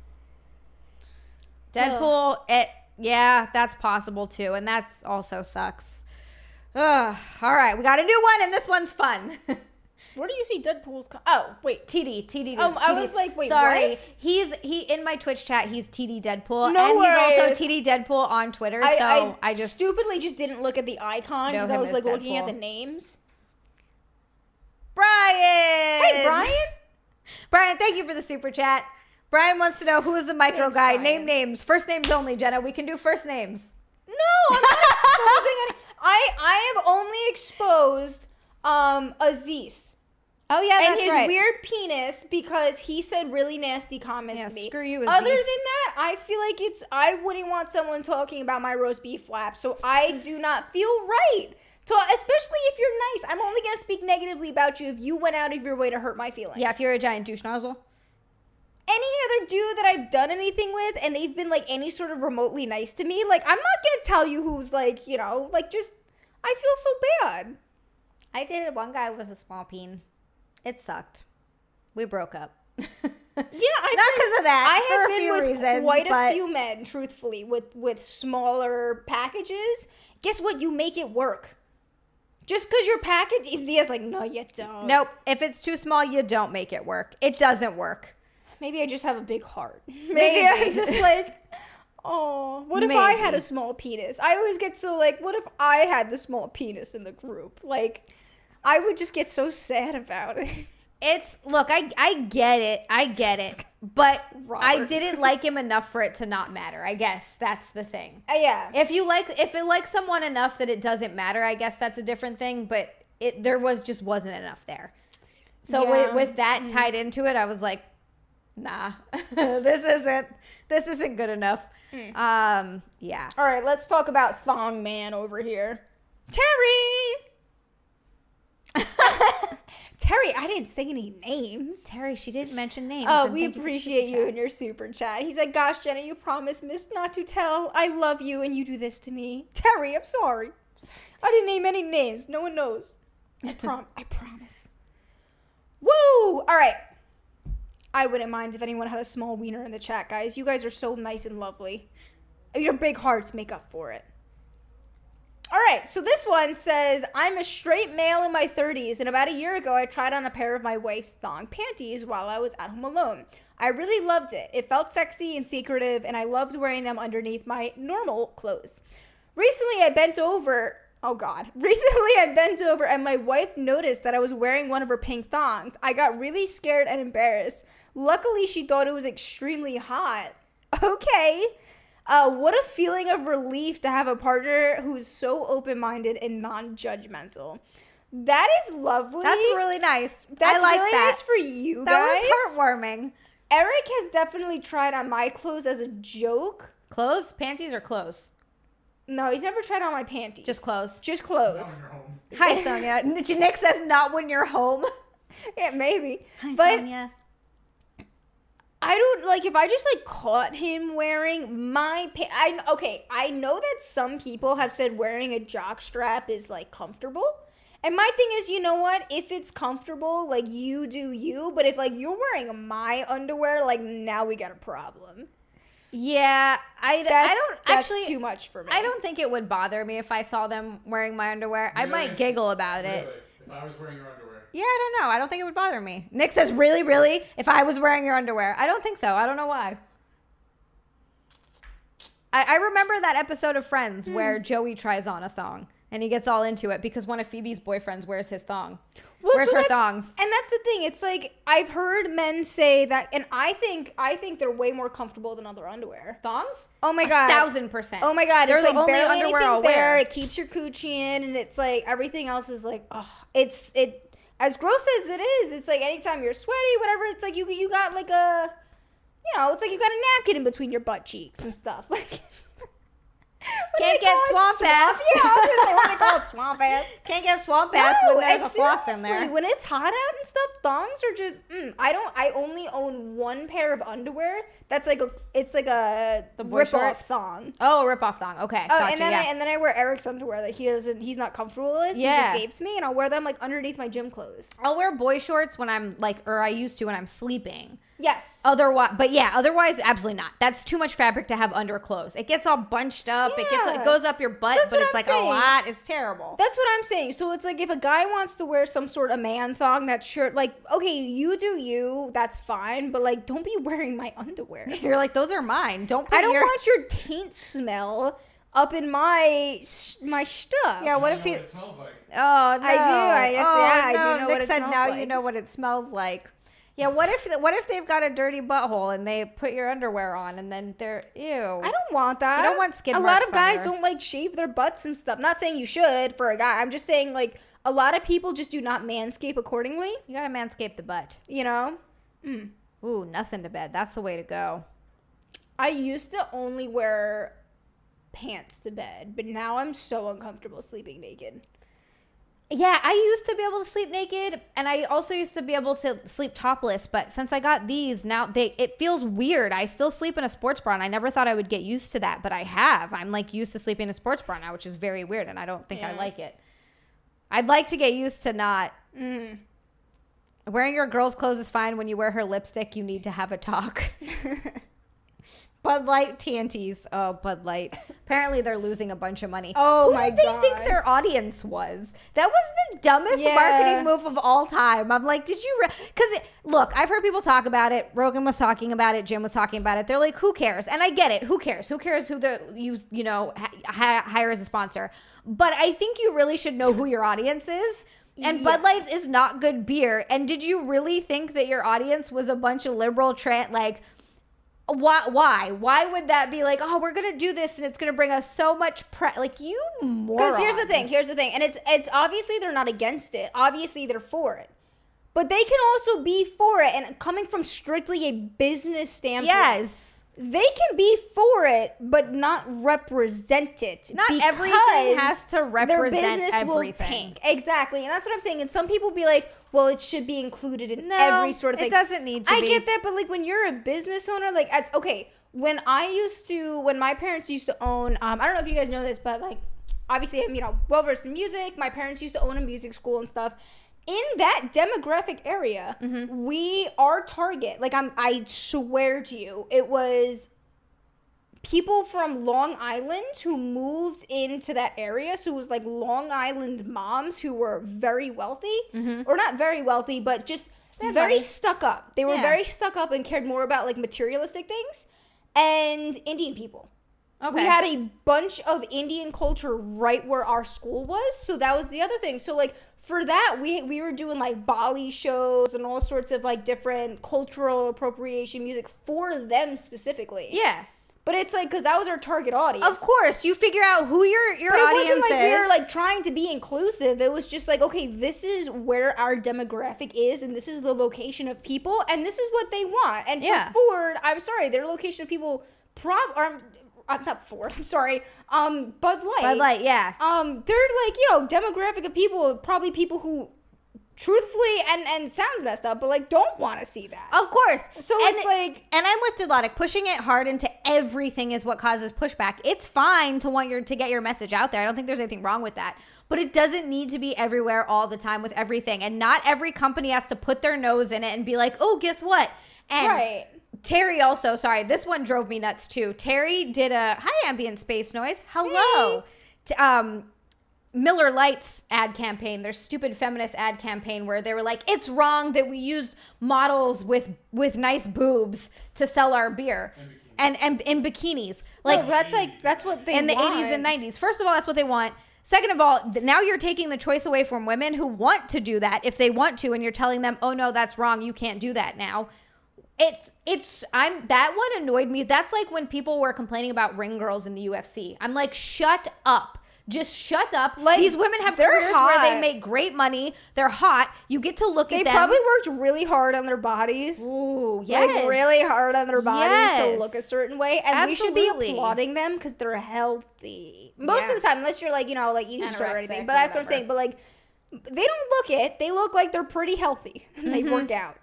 Deadpool, yeah, that's possible too, and that's also sucks. Ugh. All right, we got a new one, and this one's fun. Where do you see Deadpool's? Oh, wait, TD. Oh, I was like, wait, sorry. What? He in my Twitch chat. He's TD Deadpool, no and worries. he's also TD Deadpool on Twitter. I just stupidly just didn't look at the icon because I was like looking at the names. Brian. Hey, Brian. Brian, thank you for the super chat. Brian wants to know who is the micro guy. Brian. Name names. First names only, Jenna. We can do first names. No, I'm not exposing any. I have only exposed Aziz. Oh yeah, that's and his right. weird penis because he said really nasty comments to me. Screw you, Aziz. Other than that, I feel like I wouldn't want someone talking about my roast beef flap, so I do not feel right. Especially if you're nice. I'm only gonna speak negatively about you if you went out of your way to hurt my feelings. Yeah, if you're a giant douche nozzle. Any other dude that I've done anything with and they've been, like, any sort of remotely nice to me, like, I'm not gonna tell you who's, like, you know, like, just, I feel so bad. I dated one guy with a small peen. It sucked. We broke up. Yeah, not because of that. I have been with reasons, quite a few men, truthfully, with smaller packages. Guess what? You make it work. Just because your package is, Zia's like, no, you don't. Nope. If it's too small, you don't make it work. It doesn't work. Maybe I just have a big heart. Maybe I just like, oh, what if I had a small penis? I always get so like, what if I had the small penis in the group? Like, I would just get so sad about it. Look, I get it. But Robert. I didn't like him enough for it to not matter. I guess that's the thing. Yeah. If it likes someone enough that it doesn't matter, I guess that's a different thing. But there wasn't enough there. So with that tied into it, I was like, nah, this isn't good enough. Yeah. All right, let's talk about Thong Man over here. Terry! Terry, I didn't say any names. Terry, she didn't mention names. Oh, we appreciate you in your super chat. He's like, gosh, Jenna, you promised not to tell. I love you and you do this to me. Terry, I'm sorry. I didn't name any names. No one knows. I promise. Woo! All right. I wouldn't mind if anyone had a small wiener in the chat, guys. You guys are so nice and lovely. Your big hearts make up for it. All right, so this one says, I'm a straight male in my 30s, and about a year ago, I tried on a pair of my wife's thong panties while I was at home alone. I really loved it. It felt sexy and secretive, and I loved wearing them underneath my normal clothes. Recently, I bent over, and my wife noticed that I was wearing one of her pink thongs. I got really scared and embarrassed. Luckily, she thought it was extremely hot. Okay. What a feeling of relief to have a partner who's so open-minded and non-judgmental. That is lovely. That's really nice. That's I like really that. nice for you guys. That was heartwarming. Eric has definitely tried on my clothes as a joke. Clothes? Panties or clothes? No, he's never tried on my panties. Just clothes. Just clothes. Hi, Sonia. Nick says not when you're home. Yeah, maybe. Hi, but Sonia. I don't, like, if I just, like, caught him wearing my I know that some people have said wearing a jock strap is, like, comfortable. And my thing is, you know what? If it's comfortable, like, you do you. But if, like, you're wearing my underwear, like, now we got a problem. Yeah, That's too much for me. I don't think it would bother me if I saw them wearing my underwear. Really? I might giggle about it. If I was wearing your underwear. Yeah, I don't know. I don't think it would bother me. Nick says, really? If I was wearing your underwear? I don't think so. I don't know why. I remember that episode of Friends where Joey tries on a thong. And he gets all into it because one of Phoebe's boyfriends wears his thong. Wears her thongs. And that's the thing. It's like, I've heard men say that, and I think they're way more comfortable than other underwear. Thongs? Oh my God. 1,000%. Oh my God. They're it's the like only barely underwear I'll anything's there. wear. It keeps your coochie in, and it's like, everything else is like, as gross as it is, it's like anytime you're sweaty, whatever, it's like you got like a, it's like you got a napkin in between your butt cheeks and stuff. Like, can't get swamp ass. Yeah, I was gonna say, what do they call it? Swamp ass. Can't get swamp ass when there's a floss in there. When it's hot out and stuff, thongs are just. I only own one pair of underwear. That's like the rip-off thong. Oh, rip-off thong. Okay, gotcha. And then I wear Eric's underwear that he's not comfortable with. So he just gave to me, and I'll wear them like underneath my gym clothes. I'll wear boy shorts when I'm I used to when I'm sleeping. Yes. Otherwise, absolutely not. That's too much fabric to have under clothes. It gets all bunched up. Yeah. It goes up your butt, but it's like a lot. It's terrible. That's what I'm saying. So it's like if a guy wants to wear some sort of man thong, that shirt, like, okay, you do you. That's fine, but like, don't be wearing my underwear. You're like, those are mine. I don't want your taint smell up in my stuff. Yeah. What if what it smells like? Oh no. I do. I do know Nick what it said smells now like. you know what it smells like. Yeah, what if they've got a dirty butthole and they put your underwear on and then they're ew. I don't want that. You don't want skid marks. A lot of guys don't like shave their butts and stuff. Not saying you should for a guy. I'm just saying like a lot of people just do not manscape accordingly. You gotta manscape the butt. You know? Ooh, nothing to bed. That's the way to go. I used to only wear pants to bed, but now I'm so uncomfortable sleeping naked. Yeah, I used to be able to sleep naked, and I also used to be able to sleep topless, but since I got these, now it feels weird. I still sleep in a sports bra, and I never thought I would get used to that, but I have. I'm, like, used to sleeping in a sports bra now, which is very weird, and I don't think I like it. I'd like to get used to not. Wearing your girl's clothes is fine. When you wear her lipstick, you need to have a talk. Bud Light Tanties. Oh, Bud Light. Apparently, they're losing a bunch of money. Oh, my God. Who did they think their audience was? That was the dumbest marketing move of all time. I'm like, did you... Because, look, I've heard people talk about it. Rogan was talking about it. Jim was talking about it. They're like, who cares? And I get it. Who cares? Who cares who hire as a sponsor? But I think you really should know who your audience is. And Bud Light is not good beer. And did you really think that your audience was a bunch of liberal Why would that be like, oh, we're going to do this and it's going to bring us so much like, you morons. Because here's the thing. And it's obviously they're not against it. Obviously they're for it. But they can also be for it. And coming from strictly a business standpoint. Yes. They can be for it, but not represent it. Not everything has to represent their business everything. Will tank. Exactly. And that's what I'm saying. And some people be like, well, it should be included in every sort of thing. It doesn't need to be. I get that, but like when you're a business owner, like, okay, when my parents used to own, I don't know if you guys know this, but like, obviously I'm, well-versed in music. My parents used to own a music school and stuff. in that demographic area, our target, like I swear to you, it was people from Long Island who moved into that area. So it was like Long Island moms who were very wealthy, or not very wealthy, but just very stuck up. They were very stuck up and cared more about like materialistic things, and Indian people. Okay. We had a bunch of Indian culture right where our school was. So that was the other thing. So like for that, we were doing like Bali shows and all sorts of like different cultural appropriation music for them specifically. Yeah. But it's like, because that was our target audience. Of course, you figure out who your audience is. But it wasn't like we were like trying to be inclusive. It was just like, okay, this is where our demographic is, and this is the location of people, and this is what they want. And for Ford, I'm sorry, their location of people, not Ford, I'm sorry, Bud Light. Bud Light, yeah. They're like, you know, demographic of people, probably people who truthfully, and sounds messed up, but like don't want to see that. Of course. So it's like, and I'm with Dilotic. Pushing it hard into everything is what causes pushback. It's fine to want to get your message out there. I don't think there's anything wrong with that. But it doesn't need to be everywhere all the time with everything. And not every company has to put their nose in it and be like, oh, guess what? And Terry also, sorry, this one drove me nuts too. Terry did a, hi, ambient space noise. Hello. Hey. Miller Lite's ad campaign, their stupid feminist ad campaign where they were like, it's wrong that we used models with nice boobs to sell our beer. And in bikinis. Like, that's what they in the 80s and 90s. First of all, that's what they want. Second of all, now you're taking the choice away from women who want to do that if they want to, and you're telling them, oh no, that's wrong, you can't do that now. That one annoyed me. That's like when people were complaining about ring girls in the UFC. I'm like, shut up. Just shut up. Like, these women have careers where they make great money. They're hot. You get to look at them. They probably worked really hard on their bodies. Ooh, yes. Like really hard on their bodies to look a certain way. And we should be applauding them because they're healthy. Most of the time, unless you're like, you know, like eating shit or anything. But that's what I'm saying. But like, they don't look it. They look like they're pretty healthy. And they work out.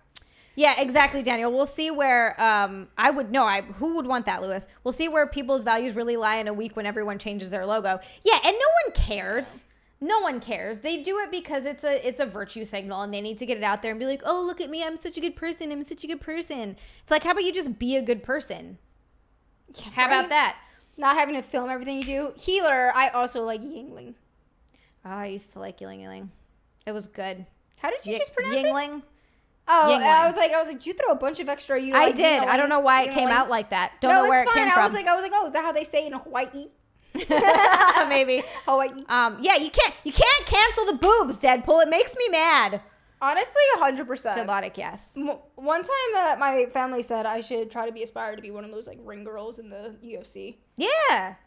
Yeah, exactly, Daniel. We'll see where who would want that, Lewis? We'll see where people's values really lie in a week when everyone changes their logo. Yeah, and no one cares. No one cares. They do it because it's a virtue signal and they need to get it out there and be like, oh, look at me. I'm such a good person. I'm such a good person. It's like, how about you just be a good person? Yeah, how about that? Not having to film everything you do. Healer, I also like Yingling. Oh, I used to like Yingling. It was good. How did you just pronounce Yingling? It? Oh, Yingling. I was like, did you throw a bunch of extra? I did. I don't know why it came out like that. Don't know where it came from. I was like, oh, is that how they say in Hawaii? Maybe Hawaii. Yeah, you can't cancel the boobs, Deadpool. It makes me mad. Honestly, 100%. Dilotic, yes. One time that my family said I should try to be aspired to be one of those like ring girls in the UFC. Yeah.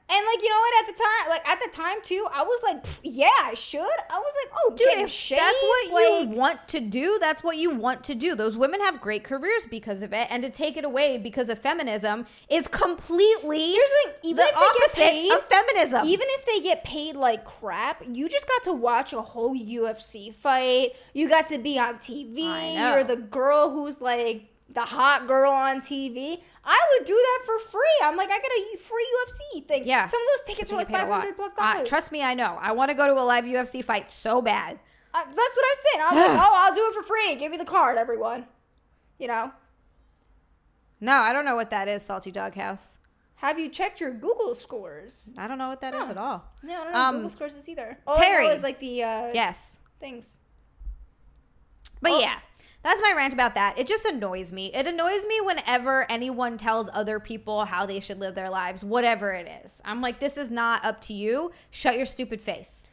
And like, you know what, at the time too, I was like, yeah, I should. I was like, oh, dude, if that's what you want to do, that's what you want to do. Those women have great careers because of it, and to take it away because of feminism is completely the opposite of feminism. Even if they get paid like crap, you just got to watch a whole UFC fight. You got to be on TV. You're the girl who's like the hot girl on TV. I would do that for free. I'm like, I got a free UFC thing. Yeah. Some of those tickets are like $500+. Trust me, I know. I want to go to a live UFC fight so bad. That's what I'm saying. I'm like, I'll do it for free. Give me the card, everyone. You know? No, I don't know what that is, Salty Doghouse. Have you checked your Google scores? I don't know what that is at all. No, I don't know what Google scores is either. Terry. I know it's like the things. But yeah. That's my rant about that. It just annoys me. It annoys me whenever anyone tells other people how they should live their lives, whatever it is. I'm like, this is not up to you. Shut your stupid face.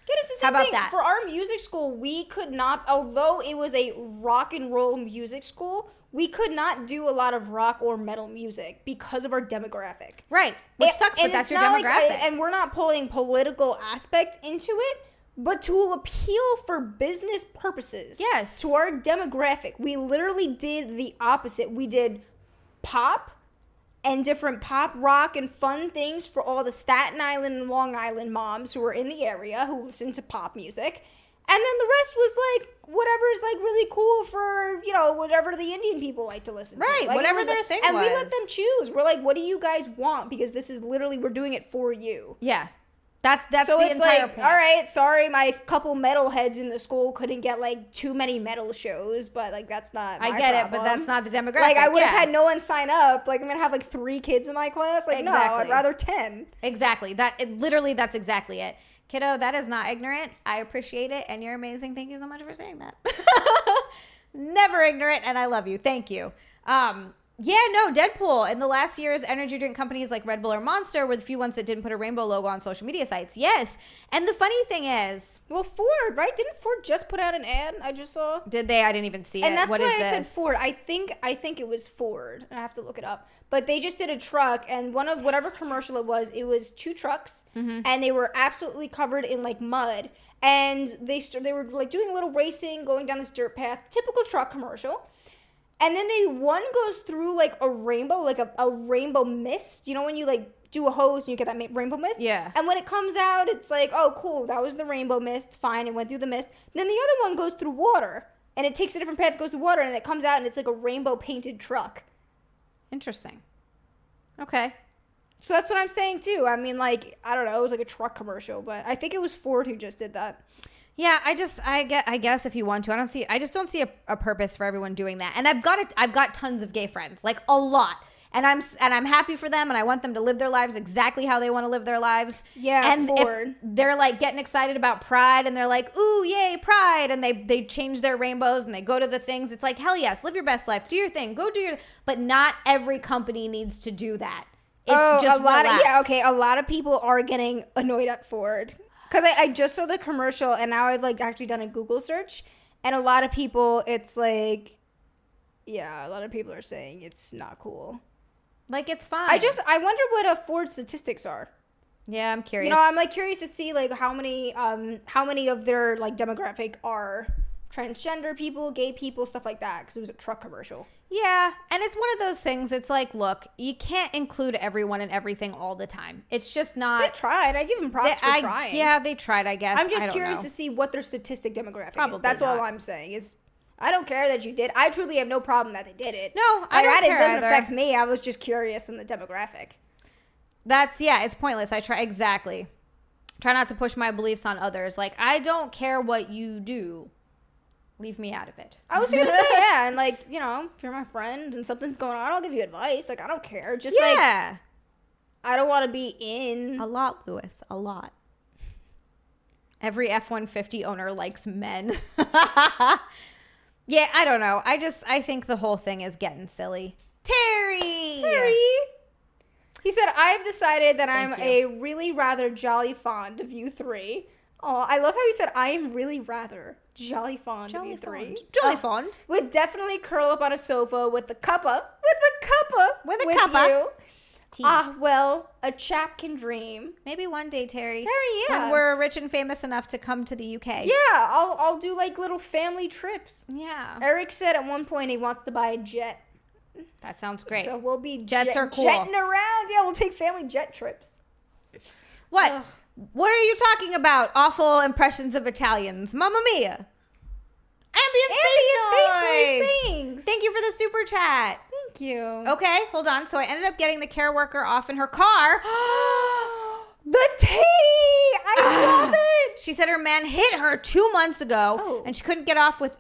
How about that? For our music school, we could not, although it was a rock and roll music school, we could not do a lot of rock or metal music because of our demographic. Right. Which sucks, but that's your demographic. And we're not pulling political aspect into it. But to appeal for business purposes, to our demographic, we literally did the opposite. We did pop and different pop, rock, and fun things for all the Staten Island and Long Island moms who were in the area who listened to pop music. And then the rest was like whatever is like really cool for, you know, whatever the Indian people like to listen to. Right, like, whatever their thing was. And we let them choose. We're like, what do you guys want? Because this is literally, we're doing it for you. Yeah. That's so the it's entire like, point. all right, sorry, my couple metal heads in the school couldn't get like too many metal shows, but like that's not my I get problem. it, but that's not the demographic. Like I would have had no one sign up. Like I'm gonna have like 3 kids in my class. Like no, I'd rather 10. Exactly. That's exactly it. Kiddo, that is not ignorant. I appreciate it, and you're amazing. Thank you so much for saying that. Never ignorant, and I love you. Thank you. Yeah, no, Deadpool. In the last years, energy drink companies like Red Bull or Monster were the few ones that didn't put a rainbow logo on social media sites. Yes. And the funny thing is... Well, Ford, right? Didn't Ford just put out an ad I just saw? Did they? I didn't even see it. And that's what why is I this? said Ford. I think it was Ford. I have to look it up. But they just did a truck, and one of whatever commercial it was 2 trucks, and they were absolutely covered in, like, mud. And they were, like, doing a little racing, going down this dirt path. Typical truck commercial. And then one goes through like a rainbow, like a rainbow mist. You know when you like do a hose and you get that rainbow mist? Yeah. And when it comes out, it's like, oh, cool, that was the rainbow mist. Fine, it went through the mist. Then the other one goes through water. And it takes a different path, goes through water, and it comes out and it's like a rainbow painted truck. Interesting. Okay. So that's what I'm saying too. I mean, like, I don't know, it was like a truck commercial, but I think it was Ford who just did that. Yeah, I guess if you want to, I just don't see a purpose for everyone doing that. And I've got tons of gay friends, like a lot. And I'm happy for them, and I want them to live their lives exactly how they want to live their lives. Yeah, and if they're like getting excited about Pride, and they're like, "Ooh, yay, Pride!" and they change their rainbows and they go to the things. It's like, hell yes, live your best life, do your thing, go do your. But not every company needs to do that. It's just relax. A lot of people are getting annoyed at Ford. Because I just saw the commercial, and now I've, like, actually done a Google search. And a lot of people, it's like, yeah, a lot of people are saying it's not cool. Like, it's fine. I wonder what Ford statistics are. Yeah, I'm curious. You know, I'm, like, curious to see, like, how many of their, like, demographic are transgender people, gay people, stuff like that. Because it was a truck commercial. Yeah, and it's one of those things, it's like, look, you can't include everyone in everything all the time. It's just not... They tried. I give them props for trying. Yeah, they tried, I guess. I'm just curious to see what their statistic demographic is. That's not. all I'm saying is... I don't care that you did. I truly have no problem that they did it. No, I don't care. It doesn't affect me. I was just curious in the demographic. It's pointless. Exactly. Try not to push my beliefs on others. Like, I don't care what you do. Leave me out of it. I was going to say, yeah, and like, you know, if you're my friend and something's going on, I'll give you advice. Like, I don't care. Just like, I don't want to be in. A lot, Lewis. A lot. Every F-150 owner likes men. Yeah, I don't know. I think the whole thing is getting silly. Terry! He said, I've decided that I'm a really rather jolly fond of you 3. Oh, I love how you said, I am really rather jolly fond of you 3. Jolly fond. Would definitely curl up on a sofa with a cuppa. With you. Well, a chap can dream. Maybe one day, Terry. Yeah. When we're rich and famous enough to come to the UK. Yeah, I'll do like little family trips. Yeah. Eric said at one point he wants to buy a jet. That sounds great. So we'll be jets are cool. Jetting around. Yeah, we'll take family jet trips. What? Ugh. What are you talking about? Awful impressions of Italians. Mamma mia. Ambient space noise. Thanks. Thank you for the super chat. Thank you. Okay, hold on. So I ended up getting the care worker off in her car. The tea! I love it! She said her man hit her 2 months ago, and she couldn't get off with...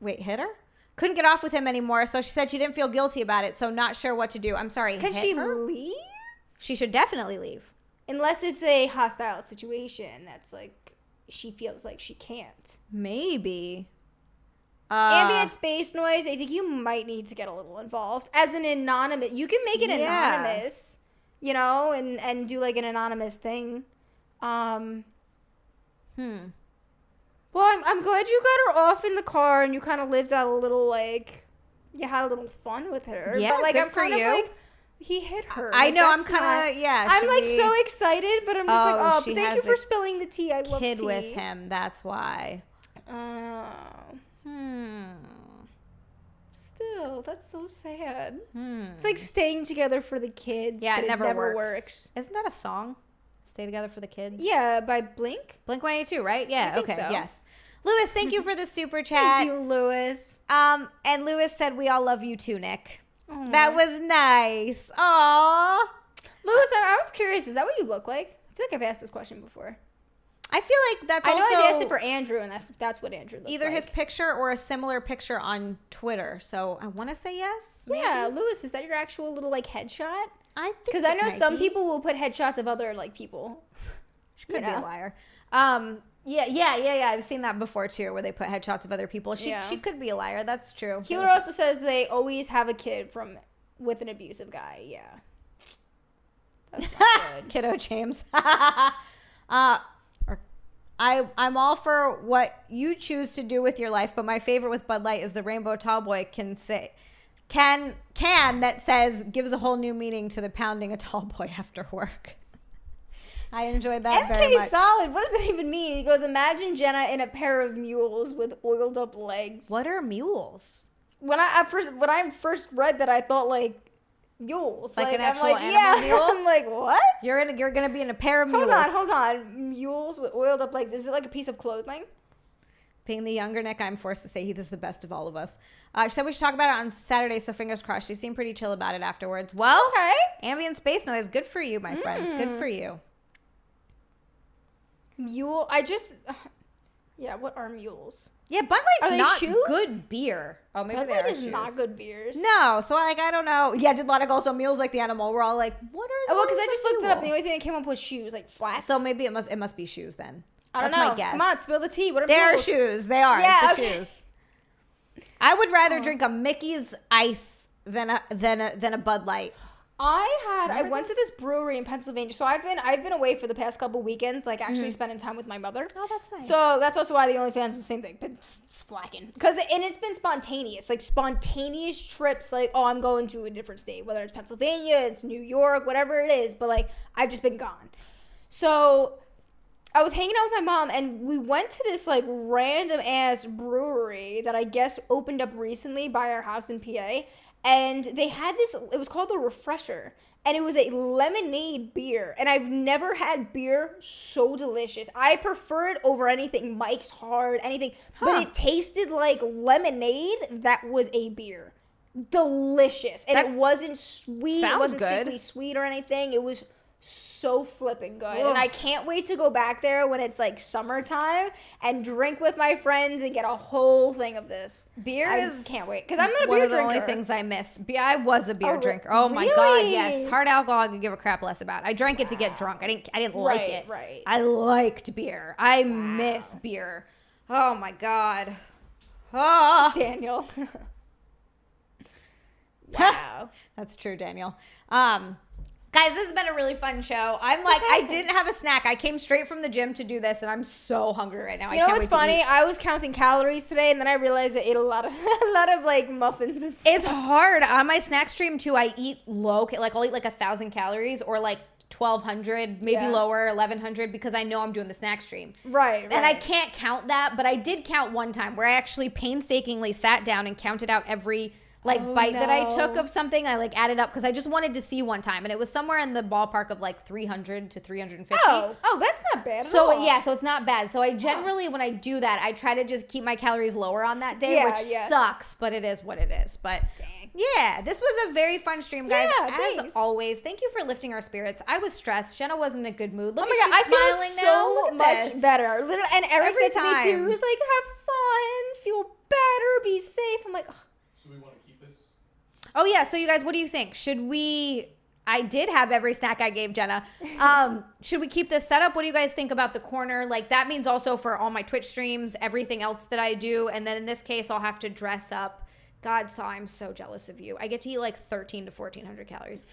Wait, hit her? Couldn't get off with him anymore, so she said she didn't feel guilty about it, so not sure what to do. I'm sorry, Can she leave? She should definitely leave. Unless it's a hostile situation that's like, she feels like she can't. Maybe. Ambient space noise, I think you might need to get a little involved. As an anonymous, you can make it anonymous, you know, and do like an anonymous thing. Well, I'm glad you got her off in the car and you kind of lived out a little, like, you had a little fun with her. Yeah, but, like, good I'm for kind you. of like, he hit her. I like, know, I'm kind of, yeah. I'm like so excited, but I'm just but thank you for spilling the tea. I love tea. Kid with him, that's why. Still, that's so sad. It's like staying together for the kids. Yeah, but it never works. Isn't that a song? Stay Together for the Kids? Yeah, by Blink. Blink-182, right? Yeah, I think okay, so. Yes. Lewis, thank you for the super chat. Thank you, Lewis. And Lewis said, we all love you too, Nick. Aww. That was nice. Aww. Lewis, I was curious, is that what you look like? feel like I've asked this question before. I feel like that's also... I know I've asked it for Andrew, and that's what Andrew looks either like. his picture or a similar picture on Twitter. So I want to say yes. Yeah, Lewis, is that your actual little, like, headshot? I think because I know some people will put headshots of other, like, people. She could be a liar. Yeah. I've seen that before too, where they put headshots of other people. She could be a liar. That's true. Healer also says they always have a kid with an abusive guy. Yeah. That's not good. Kiddo James. I'm all for what you choose to do with your life, but my favorite with Bud Light is the Rainbow Tallboy can that says gives a whole new meaning to the pounding a tall boy after work. I enjoyed that very much. MK solid. What does that even mean? He goes, imagine Jenna in a pair of mules with oiled up legs. What are mules? When I first read that, I thought like mules, like an actual animal mule. I'm like, what? You're gonna be in a pair of mules. Hold on. Mules with oiled up legs. Is it like a piece of clothing? Being the younger Nick, I'm forced to say he's the best of all of us. She said we should talk about it on Saturday, so fingers crossed. She seemed pretty chill about it afterwards. Well, okay. Ambient space noise. Good for you, my friends. Good for you. Mule. Yeah, what are mules? Yeah, Bud Light's not good beer. Oh, maybe Bud they Light are is shoes. not good beers. No, so I don't know. Yeah, did a lot of also mules like the animal. We're all like, what are those? Well, because I just looked it up. The only thing that came up was shoes, like flats. So maybe it must be shoes then. I don't know. That's my guess. Come on, spill the tea. What are They are mules? shoes. They are shoes. I would rather drink a Mickey's Ice than a Bud Light. I went to this brewery in Pennsylvania. So I've been away for the past couple weekends, like actually spending time with my mother. Oh, that's nice. So that's also why the OnlyFans is the same thing. Been slacking. It's been spontaneous. Like spontaneous trips, like, oh, I'm going to a different state, whether it's Pennsylvania, it's New York, whatever it is, but like I've just been gone. So I was hanging out with my mom, and we went to this like random ass brewery that I guess opened up recently by our house in PA. And they had this, it was called the Refresher, and it was a lemonade beer. And I've never had beer so delicious. I prefer it over anything. Mike's Hard, anything. But it tasted like lemonade that was a beer. Delicious. And it wasn't sweet. It wasn't sickly sweet or anything. It was so flipping good. Ugh. And I can't wait to go back there when it's like summertime and drink with my friends and get a whole thing of this. Can't wait, because I'm not a beer drinker. One of the only things I miss. I was a beer drinker. Oh my god, yes. Hard alcohol I could give a crap less about. I drank it to get drunk. I didn't like it. Right. I liked beer. I miss beer. Oh my god. Oh. Daniel. Wow. That's true, Daniel. Guys, this has been a really fun show. I didn't have a snack. I came straight from the gym to do this, and I'm so hungry right now. You know what's funny? I was counting calories today, and then I realized I ate a lot of like muffins and stuff. It's hard. On my snack stream, too, I eat low. Like, I'll eat like 1,000 calories or like 1,200, maybe lower, 1,100, because I know I'm doing the snack stream. Right. And I can't count that, but I did count one time where I actually painstakingly sat down and counted out every bite that I took of something. I like added up because I just wanted to see one time, and it was somewhere in the ballpark of like 300 to 350. Oh, that's not bad at all. So it's not bad. So I generally, when I do that, I try to just keep my calories lower on that day, which sucks, but it is what it is. But yeah, this was a very fun stream, guys. As always, thank you for lifting our spirits. I was stressed. Jenna wasn't in a good mood. Look, I feel so much better. Literally, and Eric said to me too, he was like, have fun, feel better, be safe. I'm like, so we want to keep this? Oh yeah, so you guys, what do you think? Should we... I did have every snack I gave Jenna. Should we keep this setup? What do you guys think about the corner? Like, that means also for all my Twitch streams, everything else that I do. And then in this case, I'll have to dress up. God, Saw, I'm so jealous of you. I get to eat like 1,300 to 1,400 calories.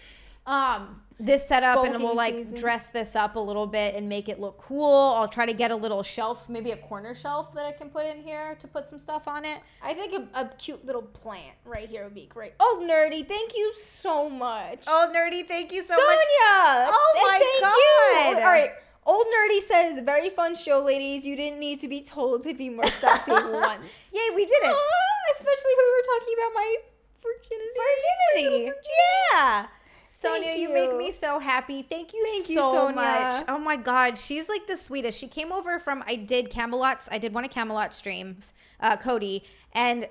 This setup, and we'll like dress this up a little bit and make it look cool. I'll try to get a little shelf, maybe a corner shelf that I can put in here to put some stuff on it. I think a cute little plant right here would be great. Old Nerdy, thank you so much. Old Nerdy, thank you so much. Sonia! Oh my God. You. All right. Old Nerdy says, very fun show, ladies. You didn't need to be told to be more sexy once. Yay, we did it. Especially when we were talking about my virginity. Yeah. Sonia, you make me so happy. Thank you so much. Oh my God. She's like the sweetest. She came over from, I did one of Camelot's streams, Cody. And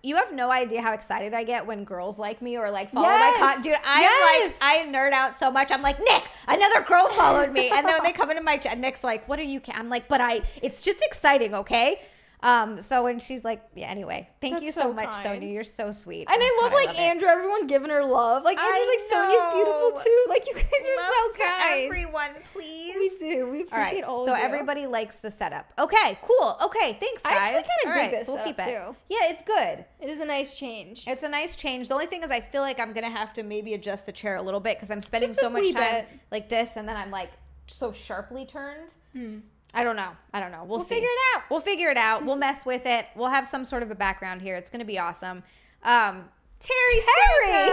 you have no idea how excited I get when girls like me or like follow my content. Dude, I nerd out so much. I'm like, Nick, another girl followed me. And then when they come into my chat, Nick's like, what are you? I'm like, it's just exciting. Okay. So when she's like, anyway, thank you so much, Sonia. You're so sweet. And I love like Andrew, everyone giving her love. Like Andrew's like, Sonia's beautiful too. Like you guys are so kind. Everyone, please. We do. We appreciate all of you. So everybody likes the setup. Okay, cool. Okay, thanks guys. I actually kind of dig this so we'll keep it. too. Yeah, it's good. It is a nice change. It's a nice change. The only thing is I feel like I'm going to have to maybe adjust the chair a little bit because I'm spending so much time like this and then I'm like so sharply turned. I don't know. We'll see. We'll figure it out. We'll mess with it. We'll have some sort of a background here. It's going to be awesome. Terry! Hey,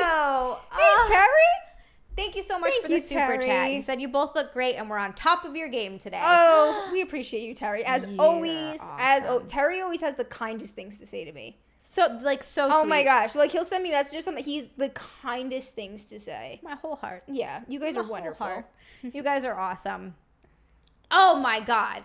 Terry! Thank you so much for the super chat. He said you both look great and we're on top of your game today. Oh, we appreciate you, Terry. As always, awesome. Terry always has the kindest things to say to me. So sweet. Oh my gosh. Like he'll send me messages. He's the kindest things to say. My whole heart. Yeah, you guys are wonderful. You guys are awesome. Oh my God.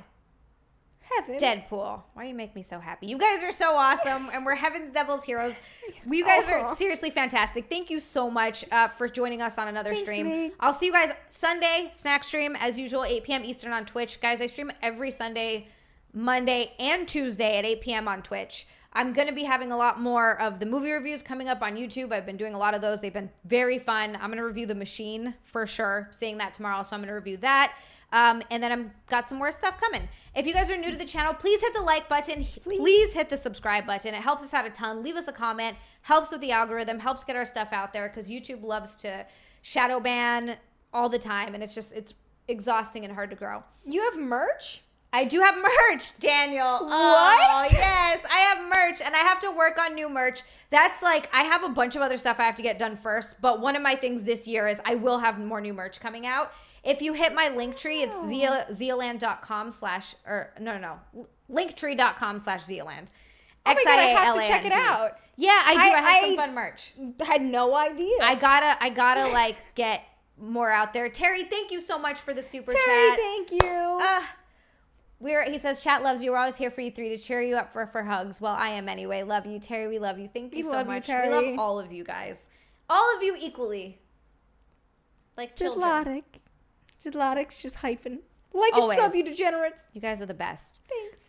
Heaven. Deadpool. Why you make me so happy? You guys are so awesome, and we're Heaven's Devil's Heroes. You guys are seriously fantastic. Thank you so much for joining us on another stream. Mate. I'll see you guys Sunday, snack stream, as usual, 8 p.m. Eastern on Twitch. Guys, I stream every Sunday, Monday, and Tuesday at 8 p.m. on Twitch. I'm going to be having a lot more of the movie reviews coming up on YouTube. I've been doing a lot of those. They've been very fun. I'm going to review The Machine for sure. Seeing that tomorrow, so I'm going to review that. And then I've got some more stuff coming. If you guys are new to the channel, please hit the like button. Please hit the subscribe button. It helps us out a ton. Leave us a comment. Helps with the algorithm. Helps get our stuff out there because YouTube loves to shadow ban all the time. And it's exhausting and hard to grow. You have merch? I do have merch, Daniel. What? Oh, yes. I have merch and I have to work on new merch. That's like, I have a bunch of other stuff I have to get done first. But one of my things this year is I will have more new merch coming out. If you hit my link tree, it's linktree.com/XiaLand. Oh my God, I have to check it out. Yeah, I do. I have some fun merch. Had no idea. I gotta like get more out there. Terry, thank you so much for the super chat. Terry, thank you. He says, chat loves you. We're always here for you three to cheer you up for hugs. Well, I am anyway. Love you, Terry. We love you. Thank you so much. Terry. We love all of you guys. All of you equally. Like children. Jidlotic's just hyping. Like and sub, you degenerates. You guys are the best. Thanks.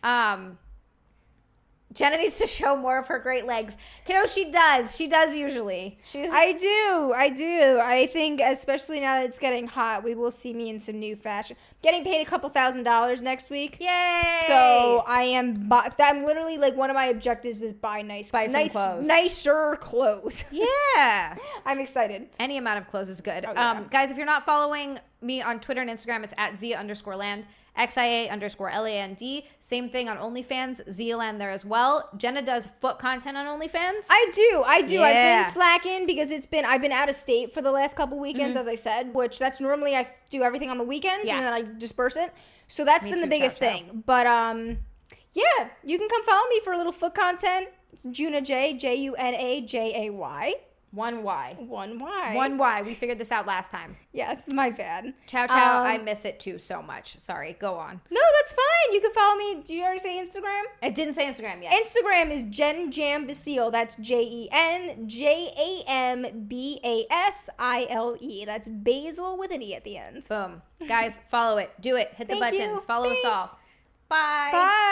Jenna needs to show more of her great legs. Kiddo, she does. She does usually. I do. I think, especially now that it's getting hot, we will see me in some new fashion. Getting paid a couple $1,000s next week. Yay! So I'm literally like one of my objectives is buy some clothes. Nicer clothes. Yeah. I'm excited. Any amount of clothes is good. Oh, yeah. Guys, if you're not following me on Twitter and Instagram, it's at Xia_land. XIA_LAND. Same thing on OnlyFans. XiaLand there as well. Jenna does foot content on OnlyFans. I do. Yeah. I've been slacking because I've been out of state for the last couple weekends, as I said, which that's normally I do everything on the weekends and then I disperse it. So that's been the biggest thing. But yeah, you can come follow me for a little foot content. It's Juna J, JUNAJAY. One Y. We figured this out last time. Yes, my bad. Ciao, ciao. I miss it too so much. Sorry. Go on. No, that's fine. You can follow me. Did you already say Instagram? I didn't say Instagram yet. Instagram is Jen Jam Basile. That's JenJambasile. That's basil with an E at the end. Boom. Guys, follow it. Do it. Hit the buttons. Follow us all. Bye. Bye.